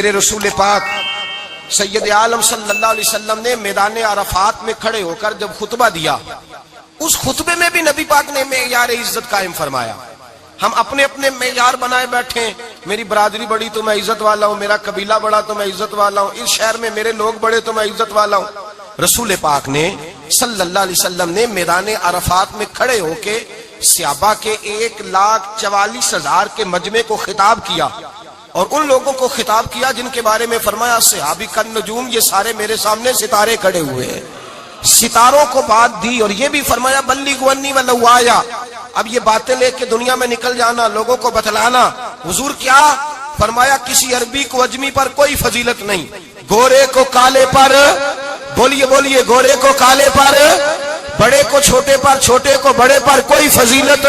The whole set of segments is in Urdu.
میرے رسول پاک سید عالم صلی اللہ علیہ وسلم نے میدان عرفات میں کھڑے ہو کر جب خطبہ دیا، اس خطبے میں بھی نبی پاک نے معیار عزت قائم فرمایا۔ ہم اپنے اپنے معیار بنائے بیٹھے ہیں، میری برادری بڑی تو میں عزت والا ہوں، میرا قبیلہ بڑا تو میں عزت والا ہوں، اس شہر میں میرے لوگ بڑے تو میں عزت والا ہوں۔ رسول پاک نے صلی اللہ علیہ وسلم نے میدان عرفات میں کھڑے ہو کے صحابہ کے 1,44,000 کے مجمع کو خطاب کیا، اور ان لوگوں کو خطاب کیا جن کے بارے میں فرمایا صحابی کن نجوم، یہ سارے میرے سامنے ستارے کھڑے ہوئے ہیں۔ ستاروں کو بات دی اور یہ بھی فرمایا بلغوا انی ولو آیا، اب یہ باتیں لے کے دنیا میں نکل جانا، لوگوں کو بتلانا۔ حضور کیا فرمایا؟ کسی عربی کو اجمی پر کوئی فضیلت نہیں، گورے کو کالے پر، بولیے بولیے، گورے کو کالے پر، بڑے کو چھوٹے پر، چھوٹے کو بڑے پر کوئی فضیلت۔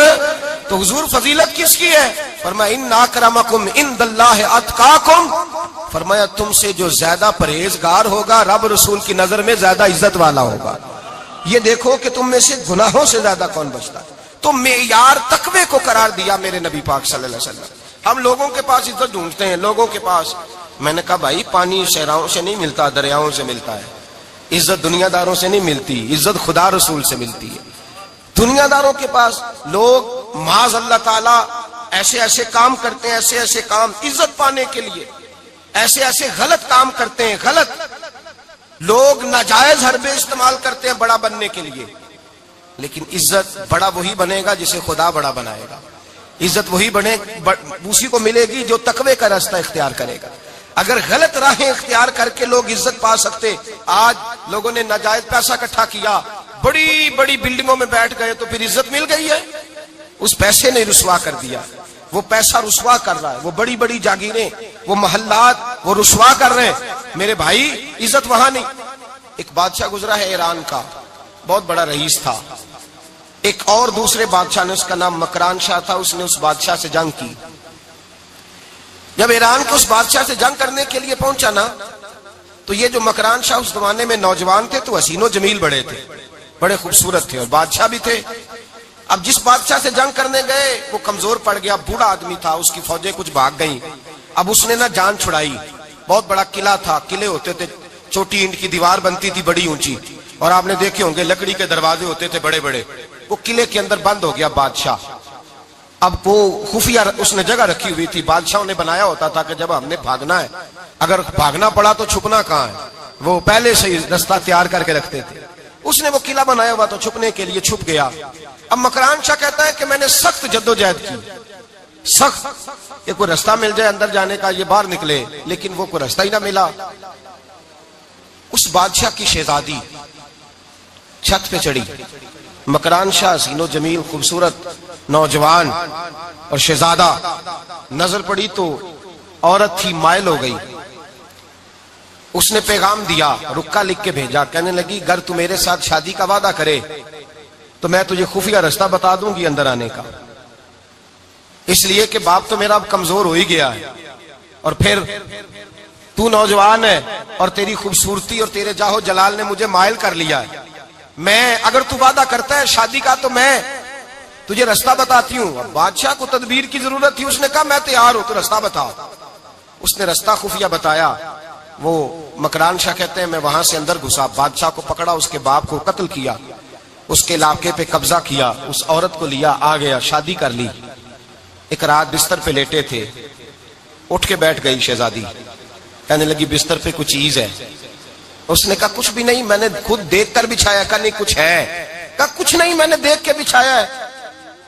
تو حضور فضیلت کس کی ہے؟ فرمایا ان اکرمکم عند اللہ اتقاکم، فرمایا تم سے جو زیادہ پرہیزگار ہوگا رب رسول کی نظر میں زیادہ عزت والا ہوگا۔ یہ دیکھو کہ تم میں سے گناہوں سے زیادہ کون بچتا ہے۔ تو معیار تقوی کو قرار دیا میرے نبی پاک صلی اللہ علیہ وسلم۔ ہم لوگوں کے پاس عزت ڈھونڈتے ہیں، لوگوں کے پاس، میں نے کہا بھائی پانی صحراؤں سے نہیں ملتا، دریاؤں سے ملتا ہے۔ عزت دنیا داروں سے نہیں ملتی، عزت خدا رسول سے ملتی ہے۔ دنیا داروں کے پاس لوگ معاذ اللہ تعالی ایسے ایسے کام کرتے ہیں، ایسے ایسے کام عزت پانے کے لیے، ایسے ایسے غلط کام کرتے ہیں، غلط لوگ ناجائز حربے استعمال کرتے ہیں بڑا بننے کے لیے۔ لیکن عزت بڑا وہی بنے گا جسے خدا بڑا بنائے گا، عزت وہی بنے اسی کو ملے گی جو تقوی کا راستہ اختیار کرے گا۔ اگر غلط راہیں اختیار کر کے لوگ عزت پا سکتے، آج لوگوں نے ناجائز پیسہ اکٹھا کیا، بڑی بڑی بلڈنگوں میں بیٹھ گئے تو پھر عزت مل گئی ہے؟ اس پیسے نے رسوا کر دیا، وہ پیسہ رسوا کر رہا ہے، وہ بڑی بڑی جاگیریں، وہ محلات وہ رسوا کر رہے ہیں۔ میرے بھائی عزت وہاں نہیں۔ ایک بادشاہ گزرا ہے ایران کا، بہت بڑا رئیس تھا۔ ایک اور دوسرے بادشاہ نے، اس کا نام مکران شاہ تھا، اس نے اس بادشاہ سے جنگ کی۔ جب ایران کو اس بادشاہ سے جنگ کرنے کے لیے پہنچا نا، تو یہ جو مکران شاہ اس زمانے میں نوجوان تھے تو حسین و جمیل بڑے تھے، بڑے خوبصورت تھے اور بادشاہ بھی تھے۔ اب جس بادشاہ سے جنگ کرنے گئے وہ کمزور پڑ گیا، بوڑھا آدمی تھا، اس کی فوجیں کچھ بھاگ گئیں۔ اب اس نے نا جان چھڑائی، بہت بڑا قلعہ تھا، قلعے ہوتے تھے، چھوٹی اینٹ کی دیوار بنتی تھی بڑی اونچی، اور آپ نے دیکھے ہوں گے لکڑی کے دروازے ہوتے تھے بڑے بڑے۔ وہ قلعے کے اندر بند ہو گیا بادشاہ۔ اب وہ خفیہ اس نے جگہ رکھی ہوئی تھی، بادشاہوں نے بنایا ہوتا تھا کہ جب ہم نے بھاگنا ہے، اگر بھاگنا پڑا تو چھپنا کہاں ہے، وہ پہلے سے ہی رستہ تیار کر کے رکھتے تھے۔ اس نے وہ قلعہ بنایا ہوا تو چھپنے کے لیے چھپ گیا۔ اب مکران شاہ کہتا ہے کہ میں نے سخت جدوجہد کی، سخت، کہ کوئی رستہ مل جائے اندر جانے کا، یہ باہر نکلے، لیکن وہ کوئی رستہ ہی نہ ملا۔ اس بادشاہ کی شہزادی چھت پہ چڑھی، مکران شاہ حسین و جمیل خوبصورت نوجوان اور شہزادہ، نظر پڑی تو عورت تھی، مائل ہو گئی۔ اس نے پیغام دیا، رکا لکھ کے بھیجا، کہنے لگی اگر تو میرے ساتھ شادی کا وعدہ کرے تو میں تجھے خفیہ رستہ بتا دوں گی اندر آنے کا، اس لیے کہ باپ تو میرا اب کمزور ہو ہی گیا ہے، اور پھر تو نوجوان ہے اور تیری خوبصورتی اور تیرے جاہو جلال نے مجھے مائل کر لیا ہے۔ میں اگر تو وعدہ کرتا ہے شادی کا تو میں تجھے رستہ بتاتی ہوں۔ اب بادشاہ کو تدبیر کی ضرورت تھی، اس نے کہا میں تیار ہوں، تو رستہ بتاؤ۔ اس نے رستہ خفیہ بتایا۔ وہ مکران شاہ کہتے ہیں میں وہاں سے اندر گھسا، بادشاہ کو پکڑا، اس کے باپ کو قتل کیا، اس کے علاقے پہ قبضہ کیا، اس عورت کو لیا، آ گیا، شادی کر لی۔ ایک رات بستر پہ لیٹے تھے، اٹھ کے بیٹھ گئی شہزادی، کہنے لگی بستر پہ کچھ چیز ہے۔ اس نے کہا کچھ بھی نہیں، میں نے خود دیکھ کر بچھایا۔ کہا نہیں کچھ ہے۔ کہا کچھ نہیں، میں نے دیکھ کے بچھایا ہے،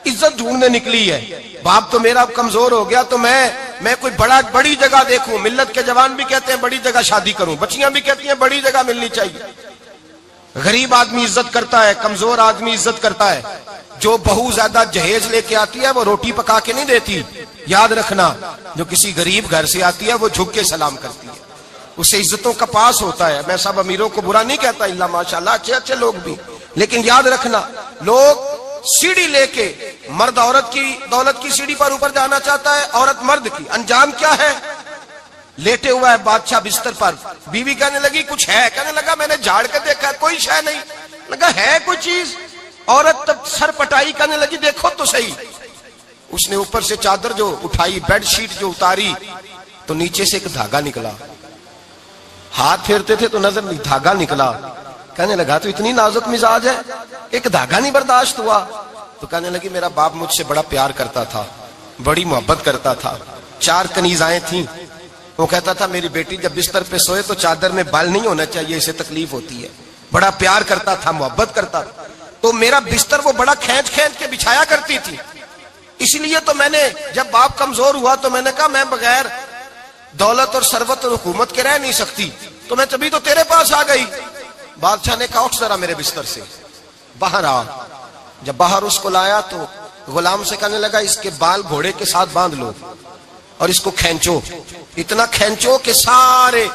عزت ڈھونڈنے نکلی ہے، باپ تو میرا اب کمزور ہو گیا، تو میں کوئی بڑی جگہ دیکھوں۔ ملت کے جوان بھی کہتے ہیں بڑی جگہ شادی کروں، بچیاں بھی کہتی ہیں بڑی جگہ ملنی چاہیے۔ غریب آدمی عزت کرتا ہے، کمزور آدمی عزت کرتا ہے۔ جو بہو زیادہ جہیز لے کے آتی ہے وہ روٹی پکا کے نہیں دیتی، یاد رکھنا، جو کسی غریب گھر سے آتی ہے وہ جھک کے سلام کرتی ہے، اسے عزتوں کا پاس ہوتا ہے۔ میں سب امیروں کو برا نہیں کہتا، اللہ ماشاءاللہ اچھے اچھے لوگ بھی، لیکن یاد رکھنا لوگ سیڑھی لے کے، مرد عورت کی دولت کی سیڑھی پر اوپر جانا چاہتا ہے، عورت مرد کی، انجام کیا ہے؟ لیٹے ہوا ہے بادشاہ بستر پر، بیوی کہنے لگی کچھ ہے، کہنے لگا میں نے جھاڑ کے دیکھا ہے کوئی شے نہیں، لگا ہے کوئی چیز، عورت تب سر پٹائی، کہنے لگی دیکھو تو صحیح۔ اس نے اوپر سے چادر جو اٹھائی، بیڈ شیٹ جو اتاری، تو تو نیچے سے ایک دھاگا نکلا، ہاتھ پھیرتے تھے تو نظر نہیں، دھاگا نکلا. کہنے لگا تو اتنی نازک مزاج ہے، ایک دھاگا نہیں برداشت ہوا. تو کہنے لگی میرا باپ مجھ سے بڑا پیار کرتا تھا، بڑی محبت کرتا تھا. 4 کنیزائیں تھیں. وہ کہتا تھا میری بیٹی جب بستر پہ سوئے تو چادر میں بال نہیں ہونا چاہیے، اسے تکلیف ہوتی ہے. بڑا پیار کرتا تھا، محبت کرتا تھا. تو میرا بستر وہ بڑا کھینچ کھینچ کے بچھایا کرتی تھی. اس لیے تو میں نے جب باپ کمزور ہوا تو میں نے کہا میں بغیر دولت اور ثروت اور حکومت کے رہ نہیں سکتی، تو میں تبھی تو تیرے پاس آ گئی. بادشاہ نے کہا اٹھ ذرا میرے بستر سے باہر آ. جب باہر اس کو لایا تو غلام سے کہنے لگا اس کے بال گھوڑے کے ساتھ باندھ لو اور اس کو کھینچو، اتنا کھینچو کہ سارے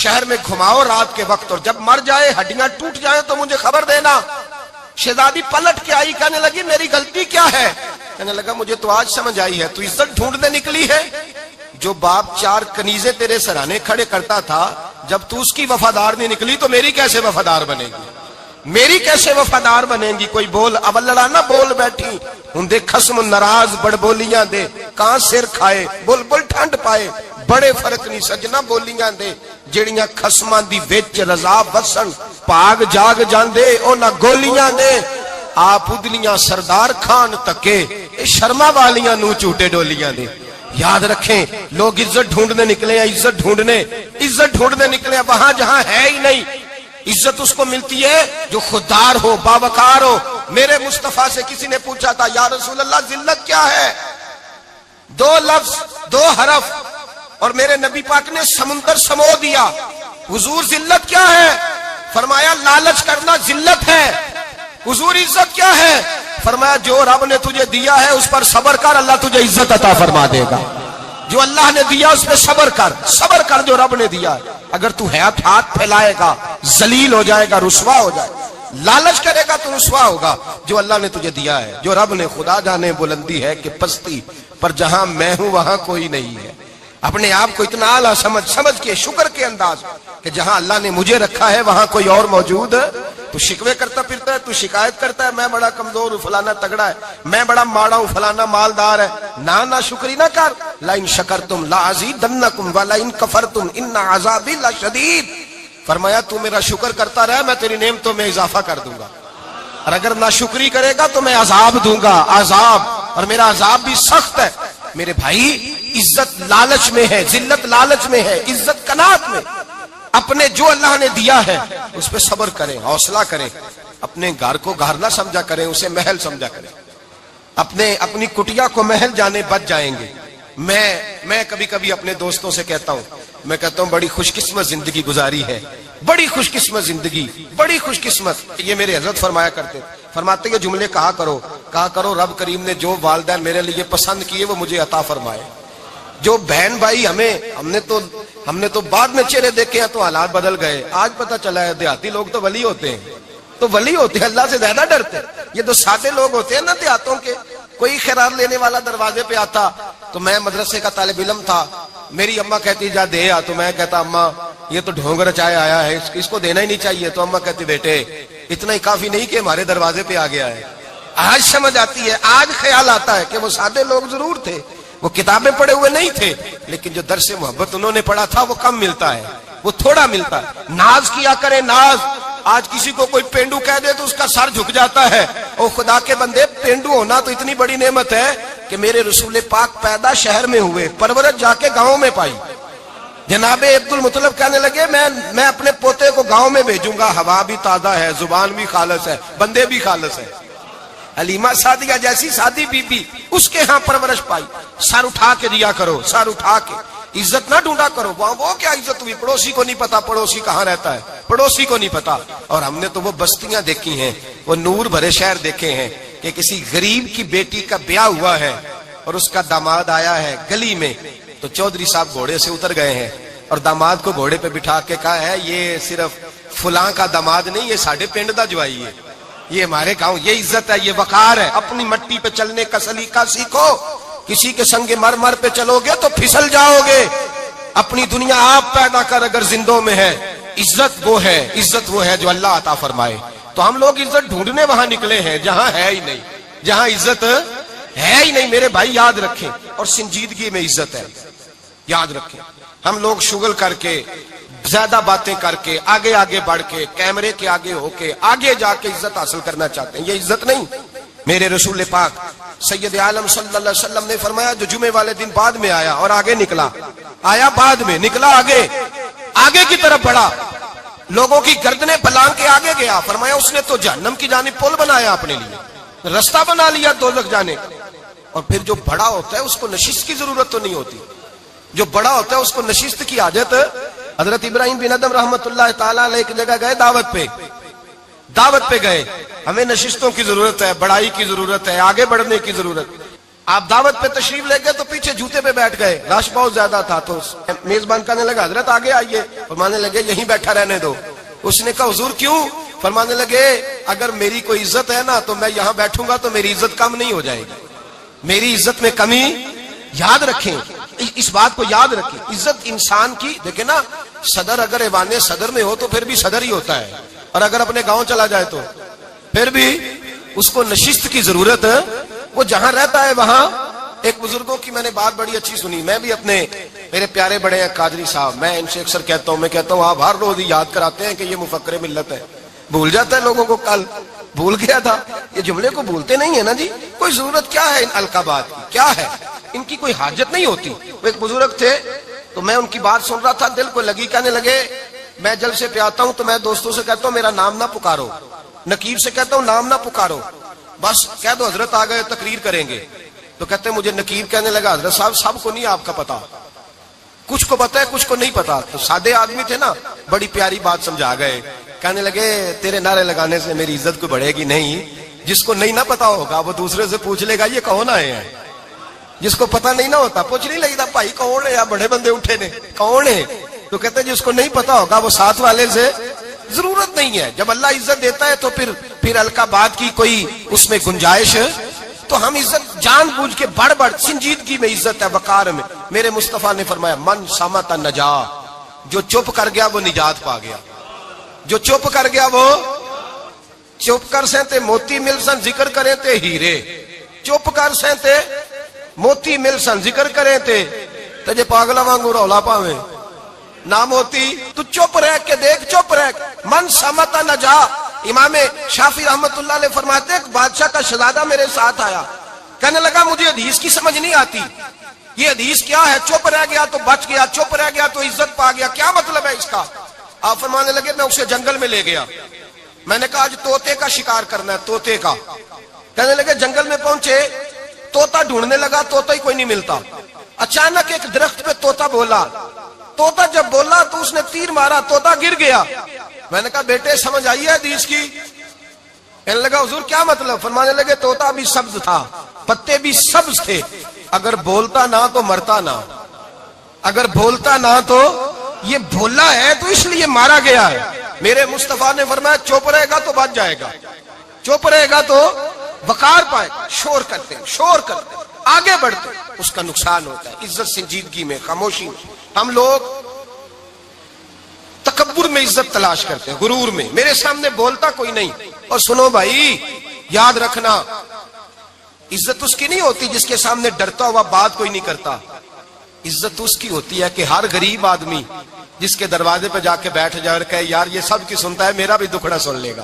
شہر میں گھماؤ رات کے وقت، اور جب مر جائے ہڈیاں ٹوٹ جائیں تو مجھے خبر دینا. شہزادی پلٹ کے آئی، کہنے لگی میری غلطی کیا ہے؟ کہنے لگا مجھے تو آج سمجھ آئی ہے، تو عزت ڈھونڈنے نکلی ہے. جو باپ 4 کنیزیں تیرے سرانے کھڑے کرتا تھا، جب تو اس کی وفادار نہیں نکلی تو میری کیسے وفادار بنے گی؟ میری کیسے وفادار بنے گی؟ کوئی بول اب لڑانا بول بیٹھی ہوں دے خصم ناراض بڑ بولیاں دے کہاں سر کھائے بول بول ٹھنڈ پائے. بڑے فرق نہیں سجنا بولیاں دے جڑیاں خصماں دی وچ رضا وسن پاگ جاگ جاندے او نہ گولیاں دے. آپ ادلیاں سردار خان تکے شرما والیاں نو چوٹے ڈولیاں دے. یاد رکھیں لوگ عزت ڈھونڈنے نکلے ہیں، عزت ڈھونڈنے نکلے ہیں وہاں جہاں ہے ہی نہیں. عزت اس کو ملتی ہے جو خوددار ہو، باوقار ہو. میرے مصطفیٰ سے کسی نے پوچھا تھا یا رسول اللہ ذلت کیا ہے؟ 2 لفظ 2 حرف اور میرے نبی پاک نے سمندر سمو دیا. حضور ذلت کیا ہے؟ فرمایا لالچ کرنا ذلت ہے. حضور عزت کیا ہے؟ فرمایا جو رب نے تجھے دیا ہے اس پر صبر کر، اللہ تجھے عزت عطا فرما دے گا. جو اللہ نے دیا اس پہ صبر کر جو رب نے دیا. اگر تو ہاتھ پھیلائے گا ذلیل ہو جائے گا، رسوا ہو جائے گا. لالچ کرے گا تو رسوا ہوگا. جو اللہ نے تجھے دیا ہے، جو رب نے، خدا جانے بلندی ہے کہ پستی، پر جہاں میں ہوں وہاں کوئی نہیں ہے. اپنے آپ کو اتنا اعلیٰ سمجھ کے شکر کے انداز کہ جہاں اللہ نے مجھے رکھا ہے وہاں کوئی اور موجود. تو شکوے کرتا پھرتا ہے، تو شکایت کرتا ہے میں بڑا کمزور ہوں، فلانا تگڑا ہے، میں بڑا ماڑا ہوں، فلانا مالدار ہے. نہ شکری نہ کر. لئن شکرتم لازیدنکم ولئن کفرتم ان عذابی لشدید. فرمایا تو میرا شکر کرتا رہے، میں تیری نعمتوں میں اضافہ کر دوں گا، اور اگر ناشکری کرے گا تو میں عذاب دوں گا، عذاب، اور میرا عذاب بھی سخت ہے. میرے بھائی عزت لالچ میں ہے، ذلت لالچ میں ہے، عزت قناعت میں. اپنے جو اللہ نے دیا ہے اس پہ صبر کریں، حوصلہ کریں. اپنے گھر کو گھر نہ سمجھا کریں، اسے محل سمجھا کریں. اپنی کٹیا کو محل جانے بچ جائیں گے. میں کبھی کبھی اپنے دوستوں سے کہتا ہوں بڑی خوش قسمت زندگی گزاری ہے، بڑی خوش قسمت زندگی، بڑی خوش قسمت. یہ میرے حضرت فرماتے یہ جملے کہا کرو رب کریم نے جو والدین میرے لیے پسند کیے وہ مجھے عطا فرمائے. جو بہن بھائی ہم نے تو بعد میں چہرے دیکھے ہیں تو حالات بدل گئے. آج پتہ چلا ہے دیہاتی لوگ تو ولی ہوتے ہیں، اللہ سے زیادہ ڈرتے ہیں. یہ تو سادے لوگ ہوتے ہیں نا دیہاتوں کے. کوئی خیرات لینے والا دروازے پہ آتا تو میں مدرسے کا طالب علم تھا، میری اماں کہتی جا دے آ، تو میں کہتا اماں یہ تو ڈھونگ رچائے آیا ہے، اس کو دینا ہی نہیں چاہیے. تو اماں کہتی بیٹے اتنا ہی کافی نہیں کہ ہمارے دروازے پہ آ گیا ہے. آج سمجھ آتی ہے، آج خیال آتا ہے کہ وہ سادے لوگ ضرور تھے، وہ کتابیں پڑھے ہوئے نہیں تھے، لیکن جو درس محبت انہوں نے پڑھا تھا وہ کم ملتا ہے، وہ تھوڑا ملتا ہے. ناز کیا کرے ناز. آج کسی کو کوئی پینڈو کہہ دے تو اس کا سر جھک جاتا ہے. او خدا کے بندے، پینڈو ہونا تو اتنی بڑی نعمت ہے کہ میرے رسول پاک پیدا شہر میں ہوئے، پرورش جا کے گاؤں میں پائی. جناب عبد المطلب کہنے لگے میں اپنے پوتے کو گاؤں میں بھیجوں گا، ہوا بھی تازہ ہے، زبان بھی خالص ہے، بندے بھی خالص ہے. حلیمہ سعدیہ جیسی سادی بی بی، اس کے ہاں پرورش پائی. سر اٹھا کے دیا کرو، سر اٹھا کے. عزت نہ ڈھونڈا کرو. وہ کیا عزت ہوئی؟ پڑوسی کو نہیں پتا پڑوسی کہاں رہتا ہے، پڑوسی کو نہیں پتا. اور ہم نے تو وہ بستیاں دیکھی ہیں، وہ نور بھرے شہر دیکھے ہیں کہ کسی غریب کی بیٹی کا بیاہ ہوا ہے اور اس کا داماد آیا ہے گلی میں، تو چودھری صاحب گھوڑے سے اتر گئے ہیں اور داماد کو گھوڑے پہ بٹھا کے کہا ہے یہ صرف فلاں کا داماد نہیں، یہ ساڑھے پنڈ دا جوائی ہے، یہ ہمارے گاؤں. یہ عزت ہے، یہ وقار ہے. اپنی مٹی پہ چلنے کا سلیقہ سیکھو. کسی کے سنگ مرمر پہ چلو گے تو پھسل جاؤ گے. اپنی دنیا آپ پیدا کر اگر زندوں میں ہے. عزت وہ ہے جو اللہ عطا فرمائے. تو ہم لوگ عزت ڈھونڈنے وہاں نکلے ہیں جہاں ہے ہی نہیں، جہاں عزت ہے ہی نہیں. میرے بھائی یاد رکھیں، اور سنجیدگی میں عزت ہے، یاد رکھیں. ہم لوگ شغل کر کے، زیادہ باتیں کر کے، آگے آگے بڑھ کے، کیمرے کے آگے ہو کے، آگے جا کے عزت حاصل کرنا چاہتے ہیں. یہ عزت نہیں. میرے رسول پاک سید عالم صلی اللہ علیہ وسلم نے فرمایا جو جمعے والے دن بعد میں آیا اور آگے نکلا، آیا بعد میں، نکلا آگے کی طرف بڑھا، لوگوں کی گردنیں پلانگ کے آگے گیا. فرمایا اس نے تو جہنم کی جانب پل بنایا، اپنے لیے رستہ بنا لیا دوزخ جانے. اور پھر جو بڑا ہوتا ہے اس کو نشست کی ضرورت تو نہیں ہوتی. جو بڑا ہوتا ہے اس کو نشست کی حاجت. حضرت ابراہیم بن ادم رحمت اللہ تعالیٰ علیہ ایک جگہ گئے، دعوت پہ گئے. ہمیں نشستوں کی ضرورت ہے، بڑائی کی ضرورت ہے، آگے بڑھنے کی ضرورت. آپ دعوت پہ تشریف لے گئے تو پیچھے جوتے پہ بیٹھ گئے، رش بہت زیادہ تھا. تو میزبان کہنے لگا حضرت آگے آئیے. فرمانے لگے یہیں بیٹھا رہنے دو. اس نے کہا حضور کیوں؟ فرمانے لگے اگر میری کوئی عزت ہے نا تو میں یہاں بیٹھوں گا تو میری عزت کم نہیں ہو جائے گی. میری عزت میں کمی یاد رکھیں، اس بات کو یاد رکھیں. عزت انسان کی، دیکھیں نا، صدر اگر ایوان صدر میں ہو تو پھر بھی صدر ہی ہوتا ہے، اور اگر اپنے گاؤں چلا جائے تو پھر بھی اس کو نشست کی ضرورت ہے. وہ جہاں رہتا ہے وہاں. ایک بزرگوں کی میں نے بات بڑی اچھی سنی. میں بھی میرے پیارے بڑے ہیں قادری صاحب، میں ان سے اکثر کہتا ہوں آپ ہر روز یاد کراتے ہیں کہ یہ مفکر ملت ہے. بھول جاتا ہے لوگوں کو. کل بھول گیا تھا. یہ جملے کو بھولتے نہیں ہے نا جی. کوئی ضرورت کیا ہے ان القابات کی؟ کیا ہے ان کی؟ کوئی حاجت نہیں ہوتی. وہ ایک بزرگ تھے تو میں ان کی بات سن رہا تھا، دل کو لگی. کہنے لگے میں جلسے پہ آتا ہوں تو میں دوستوں سے کہتا ہوں میرا نام نہ پکارو، نقیب سے کہتا ہوں نام نہ پکارو، بس کہہ دو حضرت آ گئے تقریر کریں گے. تو کہتے ہیں مجھے نقیب. کہنے لگا حضرت صاحب سب کو نہیں آپ کا پتا، کچھ کو پتا ہے کچھ کو نہیں پتا. تو سادے آدمی تھے نا، بڑی پیاری بات سمجھا گئے. کہنے لگے تیرے نعرے لگانے سے میری عزت کو بڑھے گی نہیں. جس کو نہیں نہ پتا ہوگا وہ دوسرے سے پوچھ لے گا یہ کون آئے ہیں. جس کو پتا نہیں نہ ہوتا پوچھ نہیں لگتا بھائی کون ہے، یا بڑے بندے اٹھے نے کون ہے. تو کہتے ہیں جس کو نہیں پتا ہوگا وہ ساتھ والے سے ضرورت نہیں ہے. جب اللہ عزت دیتا ہے تو پھر القابات کی کوئی اس میں گنجائش. تو ہم عزت جان بوجھ کے بڑھ سنجیدگی میں عزت ہے، وقار میں. میرے مصطفیٰ نے فرمایا من صمت نجا، جو چپ کر گیا وہ نجات پا گیا. جو چپ کر گیا وہ چپ کر سہتے موتی مل سن ذکر کریں تے ہیرے. چپ کر سہتے موتی مل سن ذکر کریں تے جے پاگلا وانگو رولا پاویں نہ موتی. تو چپ رہ کے دیکھ، چپ رہ. من صمت نجا. امام شافعی رحمت اللہ علیہ فرماتے ہیں ایک بادشاہ کا شہزادہ میرے ساتھ آیا. کہنے لگا مجھے حدیث کی سمجھ نہیں آتی، یہ حدیث کیا ہے؟ چپ رہ گیا تو بچ گیا، چپ رہ گیا تو عزت پا گیا، کیا مطلب ہے اس کا؟ آپ فرمانے لگے میں اسے جنگل میں لے گیا. میں نے کہا آج طوطے کا شکار کرنا ہے، طوطے کا. کہنے لگے جنگل میں پہنچے، طوطا ڈھونڈنے لگا، طوطا ہی کوئی نہیں ملتا. اچانک ایک درخت پہ طوطا بولا. طوطا جب بولا تو اس نے تیر مارا، طوطا گر گیا. میں نے کہا بیٹے سمجھ آئی ہے حدیث کی؟ کہنے لگا حضور کیا مطلب؟ فرمانے لگے طوطا بھی سبز تھا، پتے بھی سبز تھے، اگر بولتا نہ تو مرتا نہ، اگر بولتا نہ تو یہ بولا ہے تو اس لیے مارا گیا ہے. میرے مصطفیٰ نے فرمایا چپ رہے گا تو بچ جائے گا، چپ رہے گا تو وقار پائے. شور کرتے آگے بڑھتے اس کا نقصان ہوتا ہے. عزت سنجیدگی میں، خاموشی میں. ہم لوگ تکبر میں عزت تلاش کرتے ہیں، غرور میں. میرے سامنے بولتا کوئی نہیں. اور سنو بھائی یاد رکھنا، عزت اس کی نہیں ہوتی جس کے سامنے ڈرتا ہوا بات کوئی نہیں کرتا. عزت اس کی ہوتی ہے کہ ہر غریب آدمی جس کے دروازے پہ جا کے بیٹھ جائے اور کہے یار یہ سب کی سنتا ہے میرا بھی دکھڑا سن لے گا،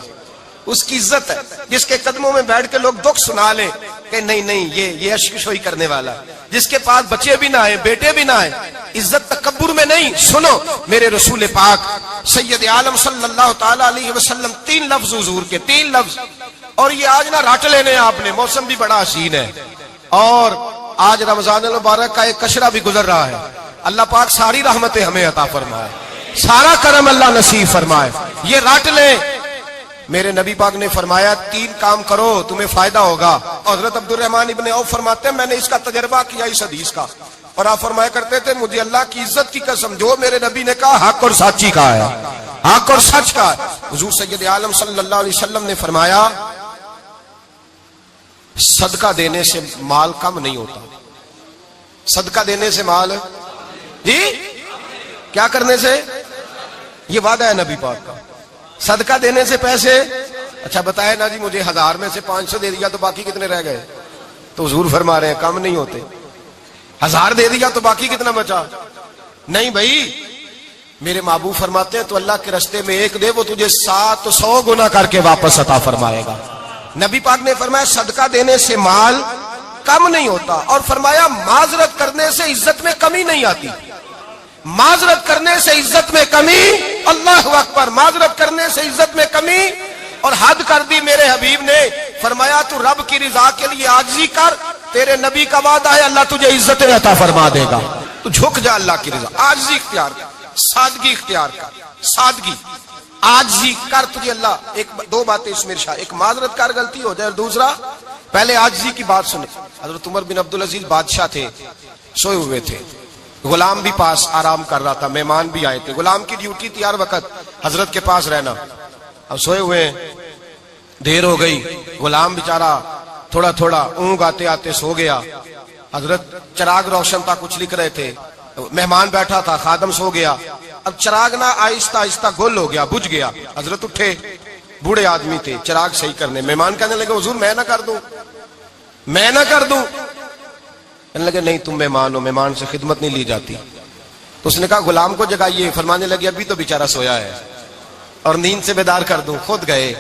اس کی عزت ہے. جس کے قدموں میں بیٹھ کے لوگ دکھ سنا لیں کہ نہیں یہ اشکشوئی کرنے والا ہے. جس کے پاس بچے بھی نہ آئے، بیٹے بھی نہ آئے. عزت تکبر میں نہیں. سنو میرے رسول پاک سید عالم صلی اللہ تعالی علیہ وسلم 3 لفظ حضور کے، 3 لفظ. اور یہ آج نہ رٹ لینے آپ نے، موسم بھی بڑا حسین ہے اور آج رمضان المبارک کا ایک کشرہ بھی گزر رہا ہے. اللہ پاک ساری رحمتیں ہمیں عطا فرمائے، سارا کرم اللہ نصیب فرمائے. یہ رٹ لیں. میرے نبی پاک نے فرمایا 3 کام کرو تمہیں فائدہ ہوگا. حضرت عبد الرحمن ابن عوف فرماتے ہیں میں نے اس کا تجربہ کیا اس حدیث کا، اور آپ فرمایا کرتے تھے مجھے اللہ کی عزت کی قسم جو میرے نبی نے کہا حق اور سچی کا ہے، حق اور سچ کا ہے. حضور سید عالم صلی اللہ علیہ وسلم نے فرمایا صدقہ دینے سے مال کم نہیں ہوتا. صدقہ دینے سے مال جی کیا کرنے سے؟ یہ وعدہ ہے نبی پاک کا. صدقہ دینے سے پیسے، اچھا بتائے نا جی مجھے 1000 میں سے 500 دے دیا تو باقی کتنے رہ گئے؟ تو حضور فرما رہے ہیں کم نہیں ہوتے. 1000 دے دیا تو باقی کتنا بچا؟ نہیں بھائی، میرے محبوب فرماتے ہیں تو اللہ کے راستے میں ایک دے، وہ تجھے 700 گنا کر کے واپس عطا فرمائے گا۔ نبی پاک نے فرمایا صدقہ دینے سے مال کم نہیں ہوتا، اور فرمایا معذرت کرنے سے عزت میں کمی نہیں آتی۔ معذرت کرنے سے عزت میں کمی، اللہ اکبر، معذرت کرنے سے عزت میں کمی، اور حد کر دی میرے حبیب نے، فرمایا تو رب کی رضا کے لیے عاجزی کر، تیرے نبی کا وعدہ ہے اللہ تجھے عزت عطا فرما دے گا۔ تو جھک جا اللہ کی رضا، عاجزی اختیار کر، سادگی اختیار کر، سادگی عاجزی کر، تجھے اللہ دو باتیں اس میں ارشاد، ایک معذرت کر غلطی ہو جائے، اور دوسرا پہلے عاجزی کی بات سنے۔ حضرت عمر بن عبدالعزیز بادشاہ تھے، سوئے ہوئے تھے، غلام بھی پاس آرام کر رہا تھا، مہمان بھی آئے تھے، غلام کی ڈیوٹی تھی ہر وقت حضرت کے پاس رہنا۔ اب سوئے ہوئے دیر ہو گئی، غلام بیچارہ تھوڑا تھوڑا اونگ آتے آتے سو گیا، حضرت چراغ روشن تھا، کچھ لکھ رہے تھے، مہمان بیٹھا تھا، خادم سو گیا، اب چراغ نہ آہستہ آہستہ گل ہو گیا، بجھ گیا، حضرت اٹھے، بوڑھے آدمی تھے، چراغ صحیح کرنے، مہمان کہنے لگے حضور میں نہ کر دوں، میں نہ کر دوں، کہنے لگے نہیں تم مہمان ہو، مہمان سے خدمت نہیں لی جاتی۔ تو اس نے کہا غلام کو جگائیے، فرمانے لگے ابھی تو بیچارہ سویا ہے اور نیند سے بیدار کر دوں، خود گئے،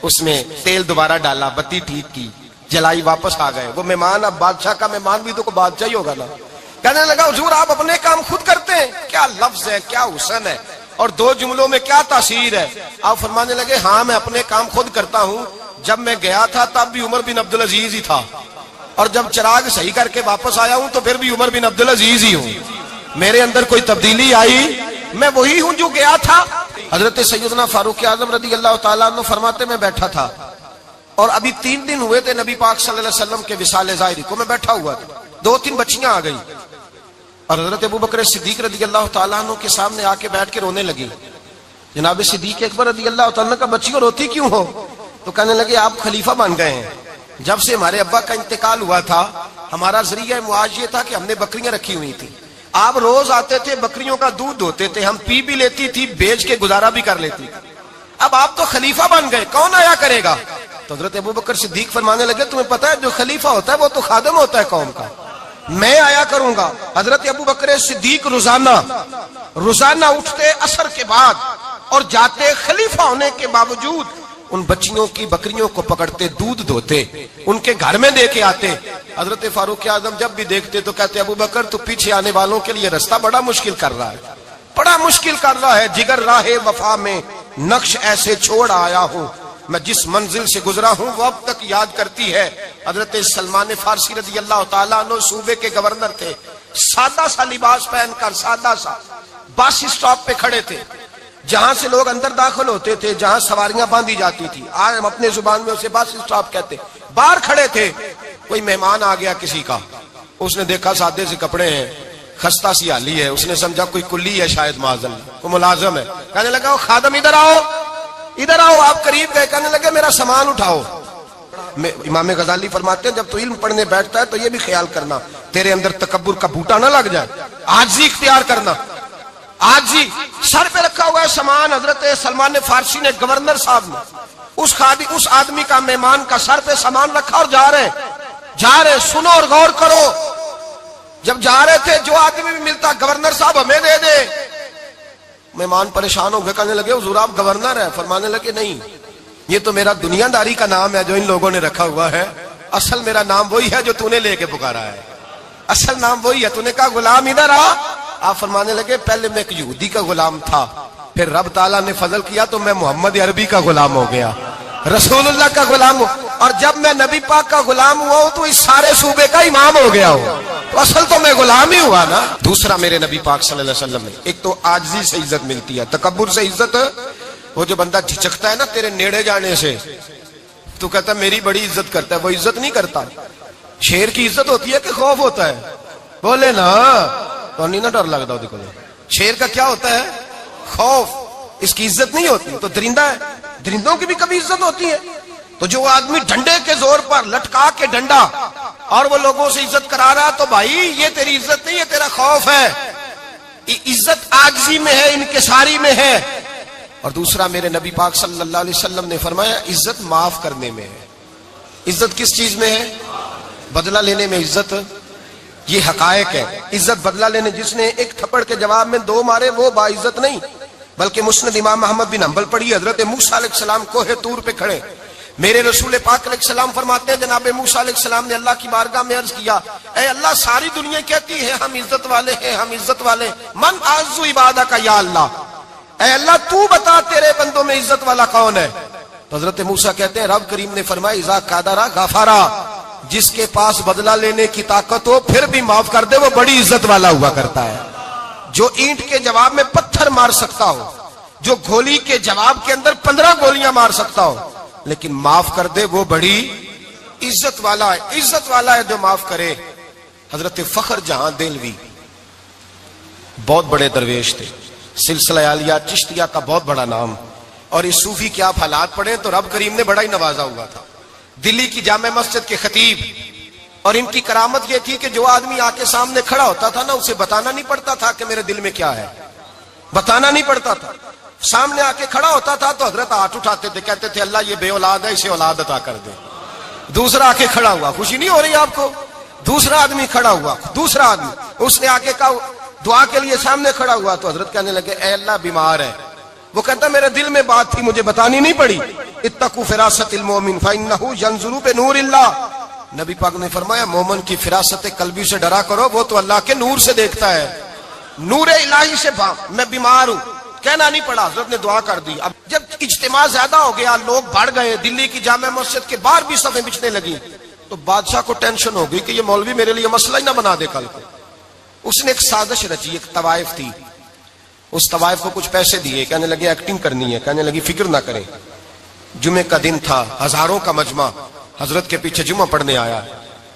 اس میں تیل دوبارہ ڈالا، بتی ٹھیک کی، جلائی، واپس آ گئے۔ وہ مہمان اب بادشاہ کا مہمان بھی تو کوئی بادشاہ ہی ہوگا نا، کہنے لگا حضور آپ اپنے کام خود کرتے ہیں، کیا لفظ ہے، کیا حسن ہے، اور دو جملوں میں کیا تاثیر ہے۔ آپ فرمانے لگے ہاں میں اپنے کام خود کرتا ہوں، جب میں گیا تھا تب بھی عمر بن عبدالعزیز ہی تھا، اور جب چراغ صحیح کر کے واپس آیا ہوں تو پھر بھی عمر بن عبدالعزیز ہی ہوں، میرے اندر کوئی تبدیلی آئی، میں وہی ہوں جو گیا تھا۔ حضرت سیدنا فاروق اعظم رضی اللہ تعالیٰ عنہ فرماتے میں بیٹھا تھا، اور ابھی 3 دن ہوئے تھے نبی پاک صلی اللہ علیہ وسلم کے وصال ظاہری کو، میں بیٹھا ہوا تھا، 2-3 بچیاں آ گئی، اور حضرت ابوبکر صدیق رضی اللہ تعالیٰ عنہ کے سامنے آ کے بیٹھ کے رونے لگی۔ جناب صدیق اکبر رضی اللہ تعالیٰ عنہ کا بچیوں روتی کیوں ہو؟ تو کہنے لگے آپ خلیفہ بن گئے ہیں، جب سے ہمارے ابا کا انتقال ہوا تھا ہمارا ذریعہ معاش یہ تھا کہ ہم نے بکریاں رکھی ہوئی تھی، آپ روز آتے تھے، بکریوں کا دودھ دھوتے تھے، ہم پی بھی لیتی تھی، بیچ کے گزارا بھی کر لیتی تھی، اب آپ تو خلیفہ بن گئے، کون آیا کرے گا؟ تو حضرت ابوبکر صدیق فرمانے لگے تمہیں پتہ ہے جو خلیفہ ہوتا ہے وہ تو خادم ہوتا ہے قوم کا، میں آیا کروں گا۔ حضرت ابوبکر صدیق روزانہ اٹھتے عصر کے بعد اور جاتے، خلیفہ ہونے کے باوجود ان بچیوں کی بکریوں کو پکڑتے، دودھ دھوتے، ان کے گھر میں دے کے آتے۔ حضرت فاروق اعظم جب بھی دیکھتے تو کہتے ابوبکر تو پیچھے آنے والوں کے لیے راستہ بڑا مشکل کر رہا ہے، بڑا مشکل کر رہا ہے، جگر راہ وفا میں نقش ایسے چھوڑ آیا ہوں، میں جس منزل سے گزرا ہوں وہ اب تک یاد کرتی ہے۔ حضرت سلمان فارسی رضی اللہ تعالیٰ عنہ صوبے کے گورنر تھے، سادہ سا لباس پہن کر، سادہ سا، بس اسٹاپ پہ کھڑے تھے، جہاں سے لوگ اندر داخل ہوتے تھے، جہاں سواریاں باندھی جاتی تھی، آج ہم اپنے زبان میں اسے بس اسٹاپ کہتے، باہر کھڑے تھے۔ کوئی مہمان آ گیا کسی کا، اس نے دیکھا سادے سے کپڑے ہیں، خستہ سی حالی ہے، اس نے سمجھا کوئی کلی ہے شاید، معاذ اللہ کوئی ملازم ہے، کہنے لگا وہ خادم ادھر آؤ، ادھر آؤ، آپ قریب گئے، کہنے لگے میرا سامان اٹھاؤ۔ امام غزالی فرماتے ہیں جب تو علم پڑھنے بیٹھتا ہے تو یہ بھی خیال کرنا تیرے اندر تکبر کا بوٹا نہ لگ جائے، عاجزی اختیار کرنا، عاجزی۔ سر پہ رکھا ہوا ہے سامان، حضرت سلمان فارسی نے، گورنر صاحب نے، اس آدمی کا، مہمان کا سر پہ سامان رکھا اور جا رہے، سنو اور غور کرو، جب جا رہے تھے جو آدمی بھی ملتا گورنر صاحب ہمیں دے دے، مہمان پریشان ہو گئے، کہنے لگے حضور آپ گورنر ہیں؟ فرمانے لگے نہیں، یہ تو میرا دنیا داری کا نام ہے جو ان لوگوں نے رکھا ہوا ہے، اصل میرا نام وہی ہے جو تو نے لے کے پکارا ہے، اصل نام وہی ہے۔ تو نے کہا غلام ادھر آ، آپ فرمانے لگے پہلے میں ایک یہودی کا غلام تھا، پھر رب تعالیٰ نے فضل کیا تو میں محمد عربی کا غلام ہو گیا، رسول اللہ کا غلام ہوں، اور جب میں نبی پاک کا غلام ہوا ہوں تو اس سارے صوبے کا امام ہو گیا ہوں، تو اصل تو میں غلام ہی ہوا نا۔ دوسرا میرے نبی پاک صلی اللہ علیہ وسلم نے، ایک تو عاجزی سے عزت ملتی ہے، تکبر سے عزت، وہ جو بندہ جھجکتا ہے نا تیرے نیڑے جانے سے، تو کہتا ہے میری بڑی عزت کرتا ہے، وہ عزت نہیں کرتا۔ شیر کی عزت ہوتی ہے کہ خوف ہوتا ہے؟ بولے نا، تو نہیں نا ڈر لگتا وہ دیکھو، شیر کا کیا ہوتا ہے؟ خوف، اس کی عزت نہیں ہوتی۔ تو درندہ ہے، درندوں کی بھی کبھی عزت ہوتی ہے؟ تو جو آدمی ڈنڈے کے زور پر لٹکا کے ڈنڈا اور وہ لوگوں سے عزت کرا رہا، تو بھائی یہ تیری عزت نہیں ہے، تیرا خوف ہے۔ عزت عاجزی میں ہے، انکساری میں ہے۔ اور دوسرا میرے نبی پاک صلی اللہ علیہ وسلم نے فرمایا عزت معاف کرنے میں ہے۔ عزت کس چیز میں ہے؟ بدلہ لینے میں عزت یہ حقائق ہے. عزت بدلہ لینے جس نے ایک تھپڑ کے جواب میں 2 مارے وہ باعزت نہیں، بلکہ مسند امام محمد بن حنبل پڑھی. حضرت موسیٰ علیہ السلام کوہ طور پہ کھڑے، میرے رسول پاک علیہ السلام فرماتے ہیں جناب موسیٰ علیہ السلام نے اللہ کی بارگاہ میں عرض کیا، اے اللہ ساری دنیا کہتی ہے ہم عزت والے ہیں، ہم عزت والے، من اعز عبادک یا اللہ، اے اللہ تو بتا تیرے بندوں میں عزت والا کون ہے؟ تو حضرت موسیٰ کہتے ہیں رب کریم نے فرمایا اذا قادر غفارا، جس کے پاس بدلہ لینے کی طاقت ہو پھر بھی معاف کر دے وہ بڑی عزت والا ہوا کرتا ہے. جو اینٹ کے جواب میں پتھر مار سکتا ہو، جو گولی کے جواب کے اندر 15 گولیاں مار سکتا ہو لیکن معاف کر دے وہ بڑی عزت والا ہے. عزت والا ہے جو معاف کرے. حضرت فخر جہاں دہلوی بہت بڑے درویش تھے، سلسلہ عالیہ چشتیہ کا بہت بڑا نام، اور اس صوفی کے آپ حالات پڑھیں تو رب کریم نے بڑا ہی نوازا ہوا تھا. دلی کی جامع مسجد کے خطیب، اور ان کی کرامت یہ تھی کہ جو آدمی آ کے سامنے کھڑا ہوتا تھا نا اسے بتانا نہیں پڑتا تھا کہ میرے دل میں کیا ہے، بتانا نہیں پڑتا تھا. سامنے آ کے کھڑا ہوتا تھا تو حضرت ہاتھ اٹھاتے تھے، کہتے تھے اللہ یہ بے اولاد ہے اسے اولاد عطا کر دے. دوسرا آ کے کھڑا ہوا، خوشی نہیں ہو رہی آپ کو؟ دوسرا آدمی کھڑا ہوا، دوسرا آدمی اس نے آ کے کہا دعا کے لیے سامنے کھڑا ہوا تو حضرت کہنے لگے اے اللہ بیمار ہے. وہ کہتا میرے دل میں بات تھی مجھے بتانی نہیں پڑی. اتقوا فراست المؤمن فانه ينظر بنور اللہ. نبی پاک نے فرمایا مومن کی فراست قلبی سے ڈرا کرو، وہ تو اللہ کے نور سے دیکھتا ہے، نور الہی سے. میں بیمار ہوں کہنا نہیں پڑا، حضرت نے دعا کر دی. اب جب اجتماع زیادہ ہو گیا، لوگ بڑھ گئے، دلی کی جامع مسجد کے باہر بھی صفیں بچھنے لگی تو بادشاہ کو ٹینشن ہو گئی کہ یہ مولوی میرے لیے مسئلہ ہی نہ بنا دے کل کو. اس نے ایک سازش رچی، ایک طوائف تھی، اس طوائف کو کچھ پیسے دیے، کہنے لگے ایکٹنگ کرنی ہے، کہنے لگی فکر نہ کریں. جمعے کا دن تھا، ہزاروں کا مجمع حضرت کے پیچھے جمعہ پڑھنے آیا.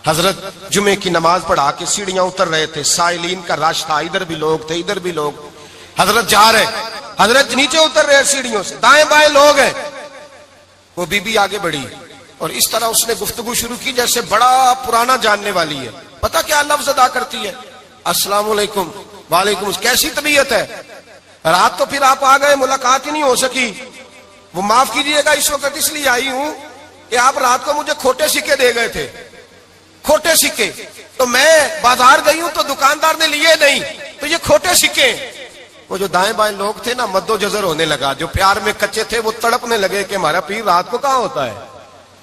حضرت جمعے کی نماز پڑھا کے سیڑھیاں اتر رہے تھے، سائلین کا رش تھا، ادھر بھی لوگ تھے ادھر بھی لوگ. حضرت جا رہے، حضرت نیچے اتر رہے سیڑھیوں سے، دائیں بائیں لوگ ہیں. وہ بی بی آگے بڑھی اور اس طرح اس نے گفتگو شروع کی جیسے بڑا پرانا جاننے والی ہے. پتہ کیا لفظ ادا کرتی ہے؟ السلام علیکم. وعلیکم السلام. کیسی طبیعت ہے؟ رات تو پھر آپ آ گئے، ملاقات ہی نہیں ہو سکی. وہ معاف کیجئے گا اس وقت اس لیے آئی ہوں کہ آپ رات کو مجھے کھوٹے سکے دے گئے تھے، کھوٹے سکے، تو میں بازار گئی ہوں تو دکاندار نے لیے نہیں، تو یہ کھوٹے سکے. وہ جو دائیں بائیں لوگ تھے نا مد و جزر ہونے لگا، جو پیار میں کچے تھے وہ تڑپنے لگے کہ ہمارا پیر رات کو کہاں ہوتا ہے.